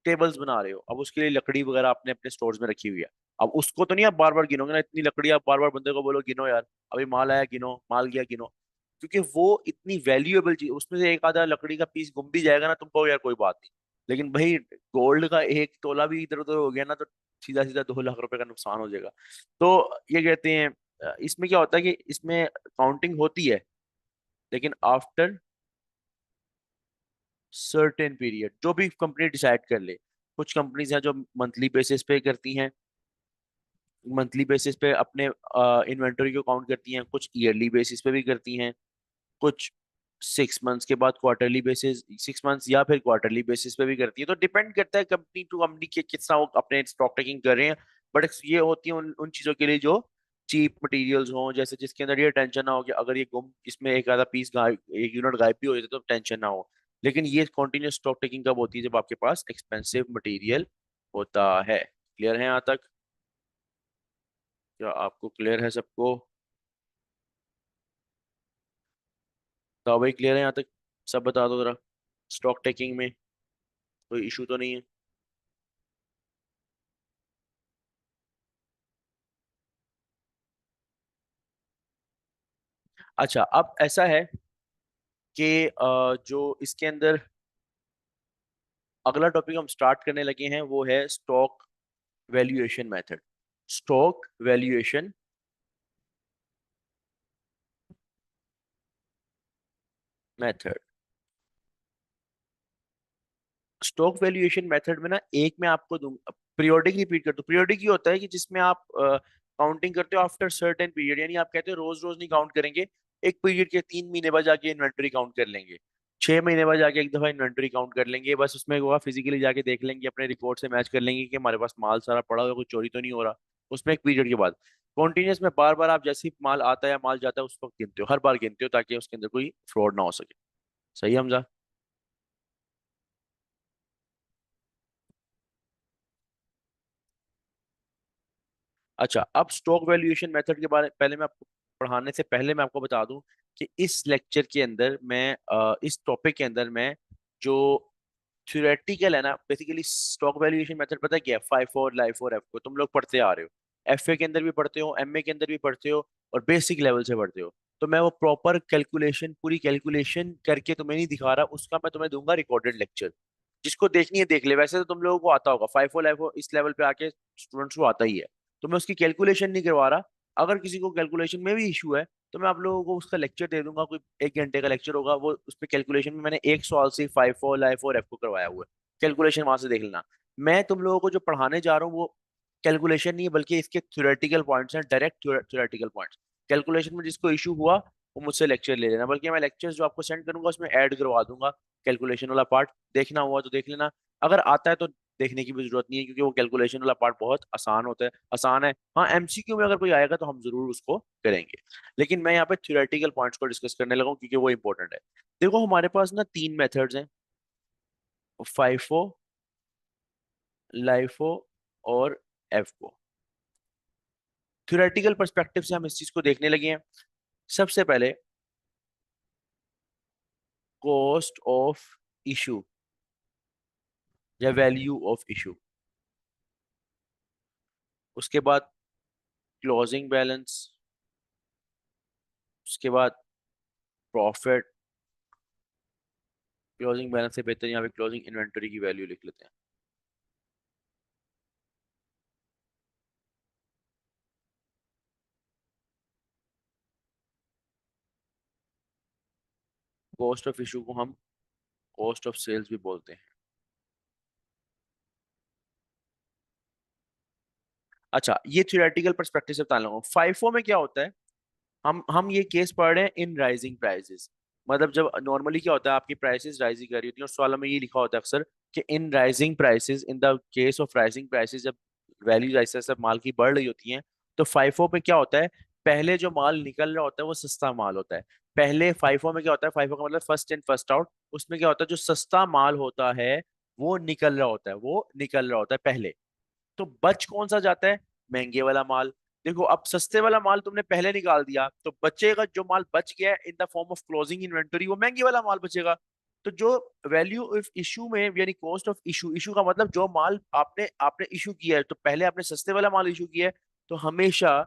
टेबल्स बना रहे हो, अब उसके लिए लकड़ी वगैरह आपने अपने स्टोर्स में रखी हुई है। अब उसको तो नहीं आप बार बार गिनोगे ना, इतनी लकड़ी आप बार बार बंदे को बोलो गिनो यार, अभी माल आया गिनो, माल गया गिनो। क्योंकि वो इतनी वैल्यूएबल चीज, उसमें से एक आधा लकड़ी का पीस गुम भी जाएगा ना, तुम कहो यार कोई बात नहीं। लेकिन भाई, गोल्ड का एक तोला भी इधर उधर हो गया ना, तो सीधा सीधा 2 लाख रुपए का नुकसान हो जाएगा। तो ये कहते हैं, इसमें क्या होता है कि इसमें काउंटिंग होती है, लेकिन आफ्टर सर्टेन पीरियड, जो भी कंपनी डिसाइड कर ले। कुछ कंपनीज हैं जो मंथली बेसिस पे करती हैं, मंथली बेसिस पे अपने इन्वेंटरी को काउंट करती हैं, कुछ ईयरली बेसिस पे भी करती हैं, कुछ 6 मंथ्स के बाद क्वार्टरली बेसिस, 6 मंथ्स या फिर क्वार्टरली बेसिस पे भी करती है। तो डिपेंड करता है कंपनी टू कंपनी के कितना वो अपने स्टॉक टेकिंग कर रहे हैं। बट ये होती है उन उन चीजों के लिए जो चीप मटेरियल्स हों, जैसे जिसके अंदर ये टेंशन ना हो कि अगर ये गुम, इसमें एक आधा पीस गायब, एक यूनिट गायब भी हो जाए तो टेंशन ना हो। लेकिन ये कॉन्टिन्यूस स्टॉक टेकिंग कब होती है? जब आपके पास एक्सपेंसिव मटेरियल होता है। क्लियर है यहाँ तक? क्या आपको क्लियर है सबको? तो भाई, क्लियर है यहाँ तक? सब बता दो जरा, स्टॉक टेकिंग में कोई इशू तो नहीं है? अच्छा, अब ऐसा है कि जो इसके अंदर अगला टॉपिक हम स्टार्ट करने लगे हैं वो है stock valuation method. Stock valuation method. Stock valuation method में ना एक मैं आपको दूंगा, पीरियोडिक रिपीट करता हूँ। पीरियोडिक ये होता है कि जिसमें आप काउंटिंग करते हो आफ्टर सर्टेन पीरियड, यानी आप कहते हो रोज रोज नहीं काउंट करेंगे, एक पीरियड के 3 महीने बाद जाके इन्वेंटरी काउंट कर लेंगे, 6 महीने बाद जाके एक दफा इन्वेंटरी काउंट कर लेंगे, बस उसमें होगा फिजिकली जाके देख लेंगे, अपने रिकॉर्ड से मैच कर लेंगे कि हमारे पास माल सारा पड़ा हुआ, कोई चोरी तो नहीं हो रहा। उसमें एक पीरियड के बाद कॉन्टिन्यूस में बार बार आप जैसे ही माल आता है या माल जाता है उस वक्त गिनते हो, हर बार गिनते हो ताकि उसके अंदर कोई फ्रॉड ना हो सके। सही समझा? अच्छा, अब स्टॉक वैल्यूएशन मेथड के बारे पहले मैं आपको पढ़ाने से पहले मैं आपको बता दूं कि इस लेक्चर के अंदर मैं इस टॉपिक के अंदर मैं जो थ्योरेटिकल है ना, बेसिकली स्टॉक वैल्यूएशन मेथड पता है क्या है? फाइव और लाइफ और एफ को तुम लोग पढ़ते आ रहे हो, एफ ए के अंदर भी पढ़ते हो, एम ए के अंदर भी पढ़ते हो, और बेसिक लेवल से पढ़ते हो। तो मैं वो प्रॉपर कैलकुलेशन, पूरी कैलकुलेशन करके तुम्हें नहीं दिखा रहा, उसका मैं तुम्हें दूंगा रिकॉर्डेड लेक्चर। जिसको देखनी है देख ले, वैसे तो तुम लोगों को आता होगा, फाइव और लाइफ इस लेवल पे आके स्टूडेंट्स को आता ही है। तो मैं उसकी कैलकुलेशन नहीं करवा रहा। अगर किसी को कैलकुलेशन में भी इशू है तो मैं आप लोगों को उसका लेक्चर दे दूंगा, कोई 1 घंटे का लेक्चर होगा, वो उस पर कैलकुलेशन में मैंने एक सवाल से फाइव फोर लाइफ और एफ को करवाया हुआ है, कैलकुलेशन वहां से देख लेना। मैं तुम लोगों को जो पढ़ाने जा रहा हूँ वो कैलकुलेशन नहीं है, बल्कि इसके थ्योरेटिकल पॉइंट्स हैं, डायरेक्ट थ्योरेटिकल पॉइंट्स। कैलकुलेशन में जिसको इशू हुआ वो मुझसे लेक्चर ले लेना, बल्कि मैं लेक्चर्स जो आपको सेंड करूंगा उसमें ऐड करवा दूंगा कैलकुलेशन वाला पार्ट। देखना हुआ तो देख लेना, अगर आता है तो देखने की भी जरूरत नहीं है, क्योंकि वो कैलकुलेशन वाला पार्ट बहुत आसान होता है, आसान है। हाँ, एमसीक्यू में अगर कोई आएगा तो हम जरूर उसको करेंगे, लेकिन मैं यहाँ पे थ्योरेटिकल पॉइंट्स को डिस्कस करने लगा हूँ क्योंकि वो इंपॉर्टेंट है। देखो हमारे पास ना 3 मेथड्स हैं, फाइफो, लाइफो और एफको। थ्योरेटिकल पर्सपेक्टिव से हम इस चीज को देखने लगे हैं। सबसे पहले कॉस्ट ऑफ इशू या वैल्यू ऑफ इशू, उसके बाद क्लोजिंग बैलेंस, उसके बाद प्रॉफिट। क्लोजिंग बैलेंस से बेहतर यहाँ पे क्लोजिंग इन्वेंटरी की वैल्यू लिख लेते हैं। कॉस्ट ऑफ इशू को हम कॉस्ट ऑफ सेल्स भी बोलते हैं। अच्छा, ये थियोरेटिकल पर्सपेक्टिव से बताने लगा हूँ। फाइफो में क्या होता है, हम ये केस पढ़ रहे हैं इन राइजिंग प्राइसेस। मतलब जब नॉर्मली क्या होता है, आपकी प्राइसेस राइजिंग कर रही होती है और सवालों में ये लिखा होता है अक्सर कि in rising prices, in the case of rising prices, जब वैल्यू ऐसे ऐसे माल की बढ़ रही होती है तो फाइफो पे क्या होता है, पहले जो माल निकल रहा होता है वो सस्ता माल होता है। पहले फाइफो में क्या होता है, फाइफो का मतलब फर्स्ट इन फर्स्ट आउट। उसमें क्या होता है, जो सस्ता माल होता है वो निकल रहा होता है, वो निकल रहा होता है पहले। तो बच कौन सा जाता है, महंगे वाला माल। देखो अब सस्ते वाला माल तुमने पहले निकाल दिया तो बचेगा, जो माल बच गया in the form of closing inventory, वो महंगे वाला माल बचेगा। तो जो वैल्यू ऑफ इशू में, यानी कॉस्ट ऑफ इशू, इशू का मतलब जो माल आपने आपने इशू किया है, तो पहले आपने सस्ते वाला माल इशू किया है। तो हमेशा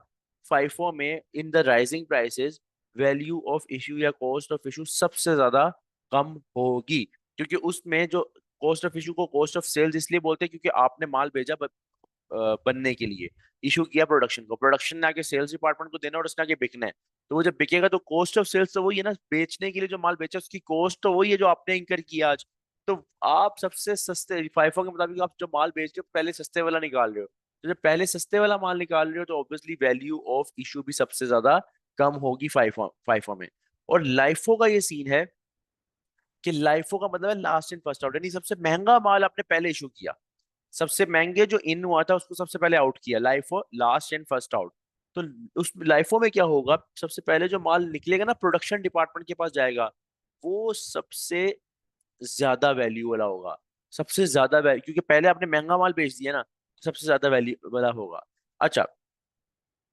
फाइफो में in the rising prices value of issue या कॉस्ट ऑफ इशू सबसे ज्यादा कम होगी, क्योंकि उसमें जो कॉस्ट ऑफ इशू को कॉस्ट ऑफ सेल्स इसलिए बोलते हैं क्योंकि आपने माल भेजा बनने के लिए, इशू किया प्रोडक्शन को, प्रोडक्शन ने आके सेल्स डिपार्टमेंट को देना और उसने आगे बिकना है। तो वो जब बिकेगा तो कॉस्ट ऑफ सेल्स तो वही है ना, बेचने के लिए जो माल बेचा उसकी कॉस्ट तो वही है जो आपने इंकर किया आज। तो आप सबसे सस्ते फाइफा के मुताबिक आप जो माल बेच रहे हो पहले सस्ते वाला निकाल रहे हो। तो जब पहले सस्ते वाला माल निकाल रहे हो तो ऑब्वियसली वैल्यू ऑफ इशू भी सबसे ज्यादा कम होगी फाइफा फाइफा में। और लाइफो का ये सीन है कि लाइफो का मतलब है लास्ट इन फर्स्ट आउट, यानी सबसे महंगा माल आपने पहले इशू किया, सबसे महंगे जो इन हुआ था उसको सबसे पहले आउट किया, LIFO last and first out. तो उस लाइफो में क्या होगा, सबसे पहले जो माल निकलेगा ना प्रोडक्शन डिपार्टमेंट के पास जाएगा, वो सबसे ज्यादा वैल्यू वाला होगा। सबसे ज्यादा वैल्यू, क्योंकि पहले आपने महंगा माल बेच दिया ना, तो सबसे ज्यादा वैल्यू वाला होगा। अच्छा,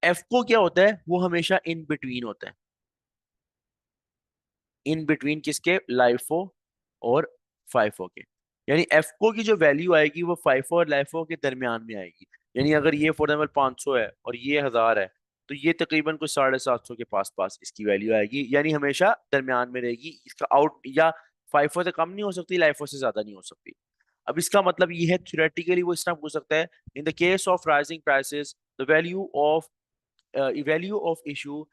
एफ को क्या होता है, वो हमेशा इन बिटवीन होता है। इन बिटवीन किसके, लाइफो और फाइफो के। यानी एफको की जो वैल्यू आएगी वो फाइफो और लाइफो के दरमियान में आएगी। यानी अगर ये फॉर एग्जाम्पल 500 है और ये 1000 है, तो ये तकरीबन कुछ 750 के पास पास इसकी वैल्यू आएगी, यानी हमेशा दरमियान में रहेगी। इसका आउट या फाइफो से कम नहीं हो सकती, लाइफो से ज्यादा नहीं हो सकती। अब इसका मतलब ये है, थ्योरेटिकली वो इस तरह पूछ सकता है, इन the case of rising prices the value of issue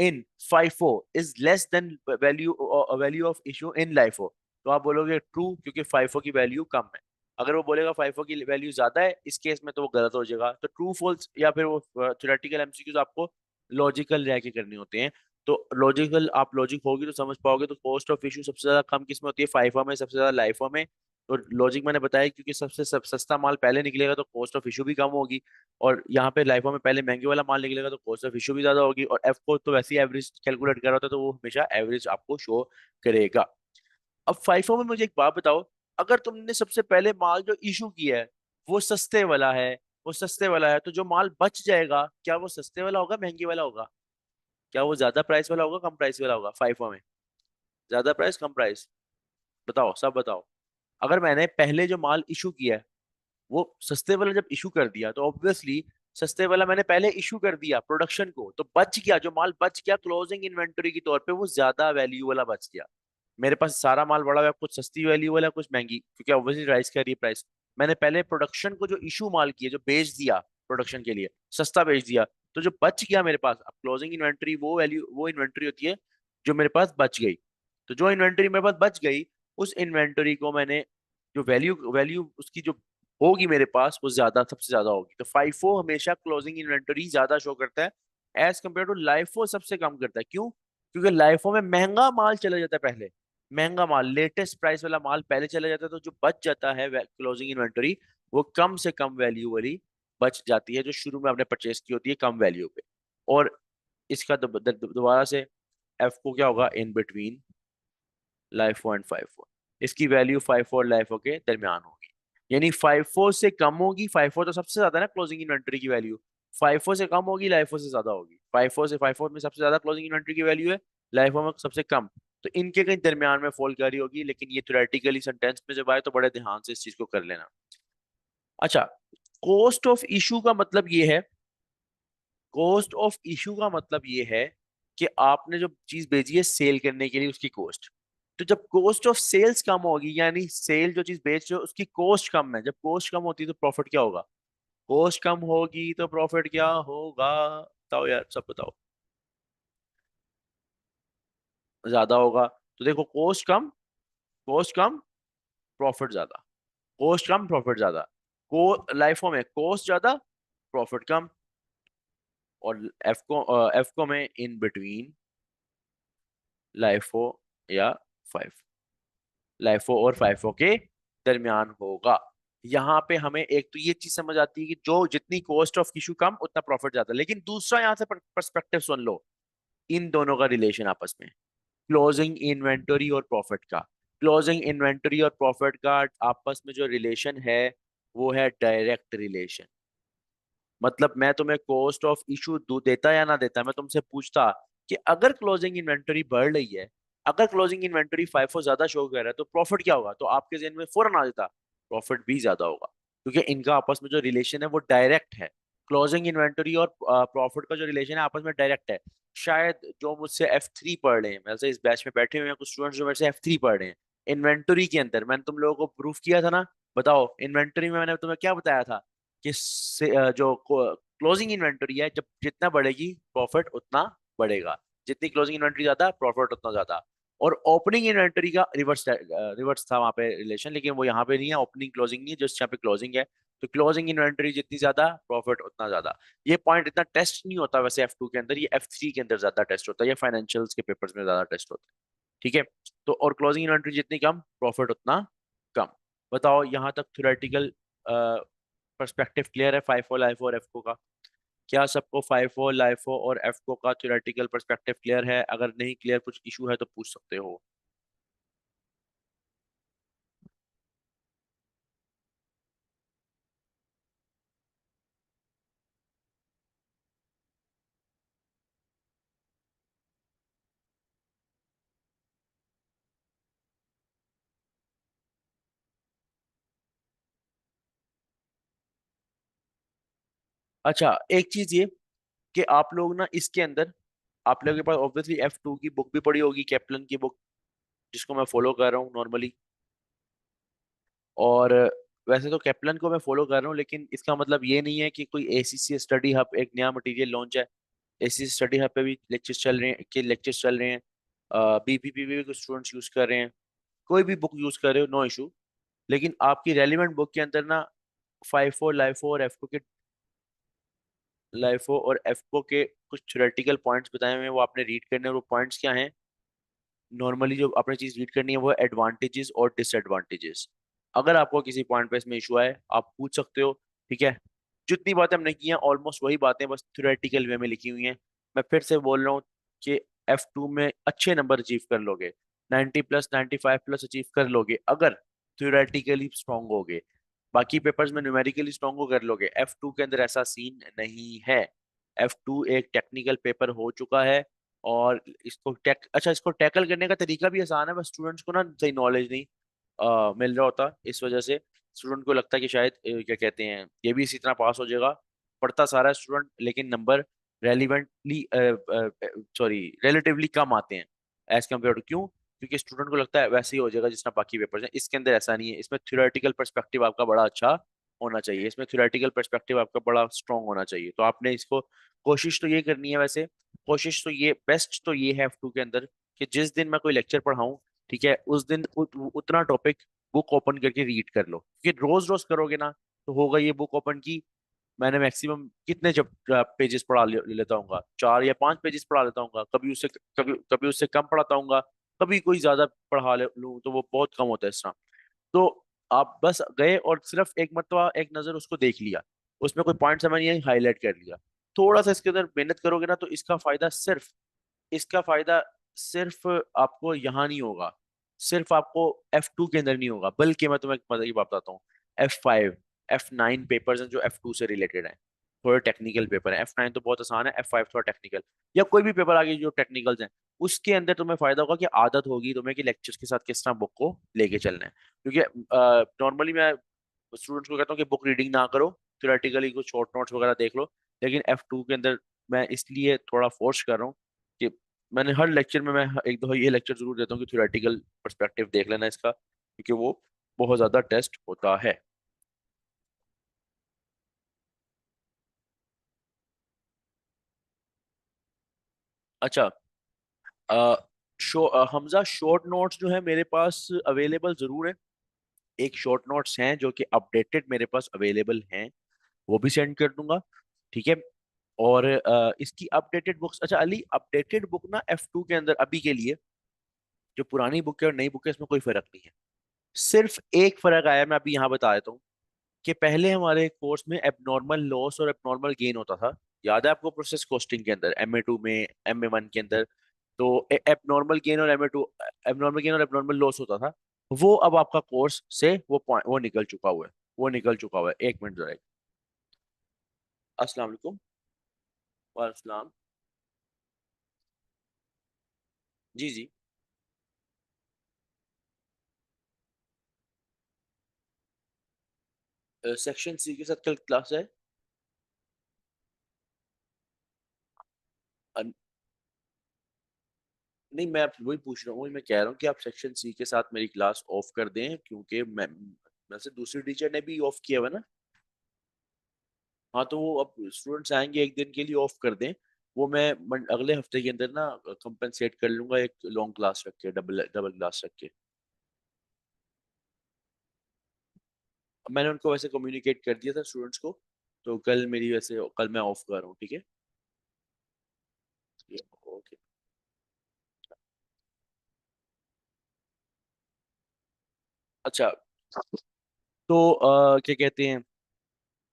in FIFO is less than value of issue in LIFO. तो आप बोलोगे ट्रू, क्योंकि फाइफो की वैल्यू कम है। अगर वो बोलेगा फाइफो की वैल्यू ज्यादा है इस केस में, तो वो गलत हो जाएगा। तो ट्रू फॉल्स या फिर वो थ्योरेटिकल एमसीक्यूज आपको लॉजिकल रह के करने होते हैं। तो लॉजिकल, आप लॉजिक होगी तो समझ पाओगे। तो कॉस्ट ऑफ इशू सबसे ज्यादा कम किस में होती है? फाइफो में, सबसे ज्यादा लाइफो में। तो लॉजिक मैंने बताया, क्योंकि सबसे सस्ता माल पहले निकलेगा तो कॉस्ट ऑफ इशू भी कम होगी। और यहाँ पे लाइफो में पहले महंगे वाला माल निकलेगा तो कॉस्ट ऑफ इशू भी ज्यादा होगी। और एफ को तो वैसे ही एवरेज कैलकुलेट कर रहा होता है, तो वो हमेशा एवरेज आपको शो करेगा। अब फाइफो में मुझे एक बात बताओ, अगर तुमने सबसे पहले माल जो इशू किया है वो सस्ते वाला है, वो सस्ते वाला है, तो जो माल बच जाएगा क्या वो सस्ते वाला होगा, महंगे वाला होगा? क्या वो ज्यादा प्राइस वाला होगा, कम प्राइस वाला होगा? फाइफो में ज्यादा प्राइस, कम प्राइस? बताओ, सब बताओ। अगर मैंने पहले जो माल इशू किया है वो सस्ते वाला जब इशू कर दिया, तो ऑब्वियसली सस्ते वाला मैंने पहले इशू कर दिया प्रोडक्शन को, तो बच गया जो माल बच गया क्लोजिंग इन्वेंटरी के तौर पे, वो ज्यादा वैल्यू वाला बच गया। मेरे पास सारा माल बड़ा हुआ है, कुछ सस्ती वैल्यू वाला, कुछ महंगी, क्योंकि ऑब्वियसली राइस कर रही है प्राइस। मैंने पहले प्रोडक्शन को जो इशू माल किया, जो बेच दिया प्रोडक्शन के लिए, सस्ता बेच दिया, तो जो बच गया मेरे पास, अब क्लोजिंग इन्वेंटरी वो वैल्यू, वो इन्वेंटरी होती है जो मेरे पास बच गई। तो जो इन्वेंटरी मेरे पास बच गई, उस इन्वेंटरी को मैंने, जो वैल्यू वैल्यू उसकी जो होगी मेरे पास, वो ज्यादा, सबसे ज्यादा होगी। तो फाइफो हमेशा क्लोजिंग इन्वेंटरी ज्यादा शो करता है एज कम्पेयर टू लाइफो सबसे कम करता है। क्यों? क्योंकि लाइफो में महंगा माल चला जाता है पहले, महंगा माल, लेटेस्ट प्राइस वाला माल पहले चला जाता है, तो जो बच जाता है क्लोजिंग इन्वेंटरी, वो कम से कम वैल्यू वाली बच जाती है, जो शुरू में आपने परचेस की होती है कम वैल्यू पे। और इसका दोबारा से एफ को क्या होगा? In between LIFO and FIFO. इसकी वैल्यू फाइफो और लाइफो के दरमियान होगी, यानी फाइफो से कम होगी। फाइफो तो सबसे ज्यादा है ना क्लोजिंग इन्वेंटरी की वैल्यू, फाइफो से कम होगी, लाइफो से ज्यादा होगी। फाइफो में सबसे ज्यादा क्लोजिंग इन्वेंटरी की वैल्यू है, लाइफो में सबसे कम। तो इनके कहीं दरमियान में फॉल कर रही होगी, लेकिन ये थ्योरेटिकली सेंटेंस में जब आए तो बड़े ध्यान से इस चीज को कर लेना। अच्छा, कॉस्ट ऑफ इशू का मतलब ये है, कॉस्ट ऑफ इशू का मतलब ये है कि आपने जो चीज भेजी है सेल करने के लिए, उसकी कॉस्ट। तो जब कॉस्ट ऑफ सेल्स कम होगी, यानी सेल जो चीज बेच रहे हो उसकी कॉस्ट कम है, जब कॉस्ट कम होती है तो प्रॉफिट क्या होगा? कॉस्ट कम होगी तो प्रॉफिट क्या होगा? बताओ यार, सब बताओ। ज्यादा होगा। तो देखो, कॉस्ट कम, प्रॉफिट ज्यादा। कॉस्ट कम, प्रॉफिट ज्यादा। को लाइफों में कॉस्ट ज्यादा, प्रॉफिट कम। और एफ को में इन बिटवीन लाइफो या फाइव, लाइफो और फाइफो के दरमियान होगा। यहाँ पे हमें एक तो ये चीज समझ आती है कि जो जितनी कॉस्ट ऑफ इशू कम उतना प्रॉफिट ज्यादा। लेकिन दूसरा यहाँ से पर्सपेक्टिव सुन लो, इन दोनों का रिलेशन आपस में, क्लोजिंग इन्वेंटरी और प्रॉफिट का। क्लोजिंग इन्वेंटरी और प्रॉफिट का आपस में जो रिलेशन है, वो है डायरेक्ट रिलेशन। मतलब मैं तुम्हें कॉस्ट ऑफ इशू देता या ना देता, मैं तुमसे पूछता कि अगर क्लोजिंग इन्वेंटरी बढ़ रही है, अगर क्लोजिंग इन्वेंटरी फाइफो ज्यादा शो कर रहा है, तो प्रॉफिट क्या होगा? तो आपके जहन में फौरन आ जाता, प्रॉफिट भी ज्यादा होगा, क्योंकि इनका आपस में जो रिलेशन है वो डायरेक्ट है। क्लोजिंग इन्वेंटरी और प्रॉफिट का जो रिलेशन है आपस में डायरेक्ट है। शायद जो मुझसे F3 पढ़ रहे हैं, वैसे इस बैच में बैठे हुए हैं कुछ स्टूडेंट्स जो मेरे से F3 पढ़ रहे हैं, इन्वेंटरी के अंदर मैंने तुम लोगों को प्रूफ किया था ना। बताओ, इन्वेंटरी में मैंने तुम्हें क्या बताया था कि जो क्लोजिंग इन्वेंटरी है, जब जितना बढ़ेगी प्रॉफिट उतना बढ़ेगा, जितनी क्लोजिंग इन्वेंटरी ज्यादा प्रॉफिट उतना ज्यादा। और ओपनिंग इन्वेंटरी का रिवर्स रिवर्स था वहां पे रिलेशन, लेकिन वो यहाँ पे नहीं है, ओपनिंग क्लोजिंग नहीं है, जस्ट यहाँ पे क्लोजिंग है। तो क्लोजिंग इन्वेंटरी जितनी ज्यादा, प्रॉफिट उतना ज्यादा। ये पॉइंट इतना टेस्ट नहीं होता वैसे F2 के अंदर, ये F3 के अंदर ज्यादा टेस्ट होता है, ये फाइनेंशियल्स के पेपर्स में ज्यादा टेस्ट होता है। ठीक है? तो और क्लोजिंग इन्वेंटरी जितनी कम, प्रॉफिट उतना कम। बताओ, यहाँ तक थ्योरेटिकल पर्सपेक्टिव क्लियर है फाइफो, लाइफो और एफको का? क्या सबको फाइफो, लाइफो और एफको का थ्योरेटिकल पर्सपेक्टिव क्लियर है? अगर नहीं क्लियर, कुछ इशू है तो पूछ सकते हो। अच्छा, एक चीज ये, कि आप लोग ना इसके अंदर, आप लोगों के पास ऑब्वियसली F2 की बुक भी पड़ी होगी, कैप्लन की बुक, जिसको मैं फॉलो कर रहा हूँ नॉर्मली। और वैसे तो कैप्लन को मैं फॉलो कर रहा हूँ, लेकिन इसका मतलब ये नहीं है कि कोई ACC स्टडी हब एक नया मटेरियल लॉन्च है, ACC स्टडी हब पे भी लेक्चर्स चल रहे हैं, BPP भी कुछ स्टूडेंट्स यूज कर रहे हैं, कोई भी बुक यूज कर रहे हो, नो इशू। लेकिन आपकी रेलिवेंट बुक के अंदर ना फाइफो, लाइफो और एफको के कुछ थ्योरेटिकल पॉइंट्स बताए हुए हैं, वो आपने रीड करने हैं। और वो पॉइंट्स क्या हैं? नॉर्मली जो आपने चीज रीड करनी है वो है एडवांटेजेस और डिसएडवांटेजेस। अगर आपको किसी पॉइंट पे इसमें इशू आए, आप पूछ सकते हो, ठीक है। जितनी बातें हमने की हैं ऑलमोस्ट वही बातें बस थ्योरेटिकल वे में लिखी हुई हैं। मैं फिर से बोल रहा हूँ कि F2 में अच्छे नंबर अचीव कर लोगे, 90+, 95+ अचीव कर लोगे अगर थ्योरेटिकली स्ट्रांग होगे। बाकी पेपर्स में न्यूमेरिकली स्ट्रांग हो कर लोगे। F2 के अंदर ऐसा सीन नहीं है। F2 एक टेक्निकल पेपर हो चुका है। और इसको टैकल करने का तरीका भी आसान है, बस स्टूडेंट्स को ना सही नॉलेज नहीं मिल रहा होता। इस वजह से स्टूडेंट को लगता है कि शायद क्या कहते हैं, ये भी इसी तरह पास हो जाएगा। पढ़ता सारा स्टूडेंट, लेकिन नंबर रेलिवेंटली सॉरी रिलेटिवली कम आते हैं एज कम्पेयर टू। क्यों? क्योंकि स्टूडेंट को लगता है वैसे ही हो जाएगा जिस तरह बाकी पेपर्स हैं। इसके अंदर ऐसा नहीं है, इसमें थ्योरेटिकल पर्सपेक्टिव आपका बड़ा अच्छा होना चाहिए, इसमें थ्योरेटिकल पर्सपेक्टिव आपका बड़ा स्ट्रांग होना चाहिए। तो आपने इसको कोशिश तो ये करनी है वैसे, कोशिश तो ये बेस्ट तो ये है F2 के अंदर कि जिस दिन मैं कोई लेक्चर पढ़ाऊं, ठीक है, उस दिन उतना टॉपिक बुक ओपन करके रीड कर लो। क्योंकि रोज रोज करोगे ना तो होगा ये बुक ओपन की, मैंने मैक्सिमम कितने जब पेजेस पढ़ा लेता हूँ, 4 या 5 पेजेस पढ़ा लेता हूँ, कभी उससे कम पढ़ाता हूँ, कभी कोई ज्यादा पढ़ा लूँ तो वो बहुत कम होता है इस तरह। तो आप बस गए और सिर्फ एक मरतबा एक नजर उसको देख लिया, उसमें कोई पॉइंट समझ नहीं आई, हाईलाइट कर लिया। थोड़ा सा इसके अंदर मेहनत करोगे ना तो इसका फायदा सिर्फ आपको यहाँ नहीं होगा, सिर्फ आपको F2 के अंदर नहीं होगा, बल्कि मैं तुम्हें मतलब ये बताता हूँ, F5, F9 पेपर्स हैं जो F2 से रिलेटेड हैं, थोड़े टेक्निकल पेपर है। F9 तो बहुत आसान है, F5 थोड़ा टेक्निकल, या कोई भी पेपर आगे जो टेक्निकल्स हैं, उसके अंदर तुम्हें फायदा होगा कि आदत होगी तुम्हें कि लेक्चर्स के साथ किस तरह बुक को लेके चलना है। क्योंकि नॉर्मली मैं स्टूडेंट्स को कहता हूँ कि बुक रीडिंग ना करो, थ्योरेटिकली कुछ शॉर्ट नोट्स वगैरह देख लो। लेकिन F2 के अंदर मैं इसलिए थोड़ा फोर्स कर रहा हूँ कि मैंने हर लेक्चर में मैं एक दो ये लेक्चर जरूर देता हूँ कि थ्योरेटिकल पर्सपेक्टिव देख लेना इसका, क्योंकि वो बहुत ज्यादा टेस्ट होता है। अच्छा, हमजा शॉर्ट नोट्स जो है मेरे पास अवेलेबल जरूर है। एक शॉर्ट नोट्स हैं जो कि अपडेटेड मेरे पास अवेलेबल हैं, वो भी सेंड कर दूंगा, ठीक है। और इसकी अपडेटेड बुक्स, अच्छा अली, अपडेटेड बुक ना F2 के अंदर अभी के लिए, जो पुरानी बुक है और नई बुक है इसमें कोई फर्क नहीं है। सिर्फ एक फर्क आया, मैं अभी यहाँ बता देता हूँ कि पहले हमारे कोर्स में एबनॉर्मल लॉस और एबनॉर्मल गेन होता था। याद है आपको? प्रोसेस कॉस्टिंग के अंदर, MA2 में, MA1 के अंदर, तो एबनॉर्मल गेन और MA2, एबनॉर्मल गेन और एबनॉर्मल लॉस होता था। वो अब आपका कोर्स से वो पॉइंट वो निकल चुका हुआ है, वो निकल चुका हुआ है। 1 मिनट जरा। अस्सलाम वालेकुम। वालेकुम। जी जी। सेक्शन सी के साथ कल क्लास है? नहीं, मैं आप वही पूछ रहा हूँ, वही मैं कह रहा हूँ कि आप सेक्शन सी के साथ मेरी क्लास ऑफ कर दें, क्योंकि मैं वैसे दूसरी टीचर ने भी ऑफ किया हुआ है ना। हाँ, तो वो अब स्टूडेंट्स आएंगे एक दिन के लिए, ऑफ कर दें। वो मैं अगले हफ्ते के अंदर ना कंपनसेट कर लूंगा, एक लॉन्ग क्लास रख के, डबल डबल क्लास रख के। मैंने उनको वैसे कम्युनिकेट कर दिया था स्टूडेंट्स को। तो कल मेरी वैसे कल मैं ऑफ कर रहा हूँ, ठीक है। ओके। अच्छा, तो क्या कहते हैं,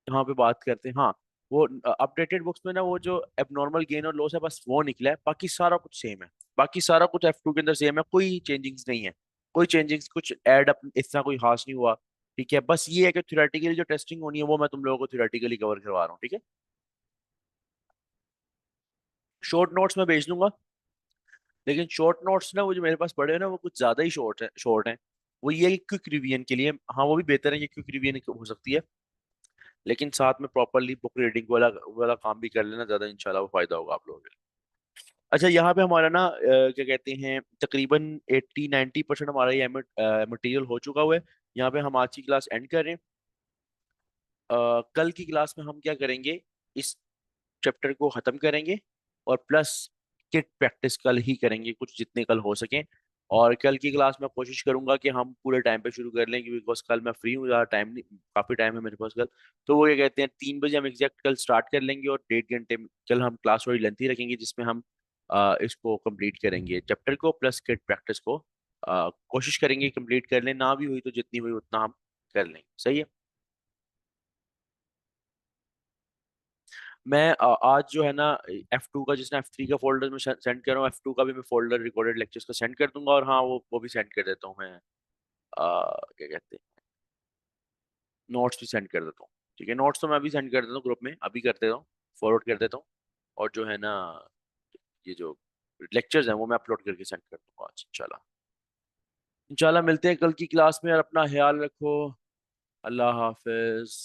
यहाँ पे बात करते हैं, हाँ। वो अपडेटेड बुक्स में ना वो जो एबनॉर्मल गेन और लॉस है बस वो निकला है, बाकी सारा कुछ सेम है। बाकी सारा कुछ F2 के अंदर सेम है, कोई चेंजिंग्स नहीं है। कोई चेंजिंग्स कुछ ऐड अप इतना कोई खास नहीं हुआ, ठीक है। बस ये है कि थ्योरेटिकली जो टेस्टिंग होनी है वो मैं तुम लोगों को थ्योरेटिकली कवर करवा रहा हूँ, ठीक है। शॉर्ट नोट्स मैं भेज दूंगा, लेकिन शॉर्ट नोट्स ना वो जो मेरे पास पड़े हैं ना वो कुछ ज्यादा ही शॉर्ट है। वो ये है कि क्विक रिवीजन के लिए, हाँ वो भी बेहतर है कि क्विक रिवीजन हो सकती है, लेकिन साथ में प्रॉपरली बुक रीडिंग वाला वाला काम भी कर लेना, ज्यादा इंशाल्लाह वो फायदा होगा आप लोगों के लिए। अच्छा, यहाँ पे हमारा ना क्या कहते हैं, तकरीबन 80-90% हमारा ये मटेरियल हो चुका हुआ है। यहाँ पे हम आज की क्लास एंड कर रहे हैं। कल की क्लास में हम क्या करेंगे, इस चैप्टर को खत्म करेंगे, और प्लस किट प्रैक्टिस कल ही करेंगे, कुछ जितने कल हो सके। और कल की क्लास में कोशिश करूंगा कि हम पूरे टाइम पे शुरू कर लें, क्योंकि बिकॉज कल मैं फ्री हूँ, ज़्यादा टाइम नहीं, काफ़ी टाइम है मेरे पास कल। तो वो ये कहते हैं 3 बजे हम एग्जैक्ट कल स्टार्ट कर लेंगे, और 1.5 घंटे कल हम क्लास थोड़ी लेंथी रखेंगे, जिसमें हम इसको कंप्लीट करेंगे, चैप्टर को प्लस किट प्रैक्टिस को। कोशिश करेंगे कंप्लीट कर लें, ना भी हुई तो जितनी हुई उतना हम कर लेंगे, सही है। मैं आज जो है ना, F2 का, जिसने F3 का फोल्डर में सेंड कर रहा हूँ, F2 का भी मैं फोल्डर रिकॉर्डेड लेक्चर्स का सेंड कर दूंगा, और हाँ वो भी सेंड कर देता हूँ मैं। क्या कहते हैं, नोट्स भी सेंड कर देता हूँ। ठीक है, नोट्स तो मैं अभी सेंड कर देता हूँ ग्रुप में, अभी कर देता हूँ, फॉरवर्ड कर देता हूँ। और जो है ना, ये जो लेक्चर्स हैं वो मैं अपलोड करके सेंड कर दूंगा आज इंशाल्लाह। इंशाल्लाह मिलते हैं कल की क्लास में, और अपना ख्याल रखो। अल्लाह हाफिज।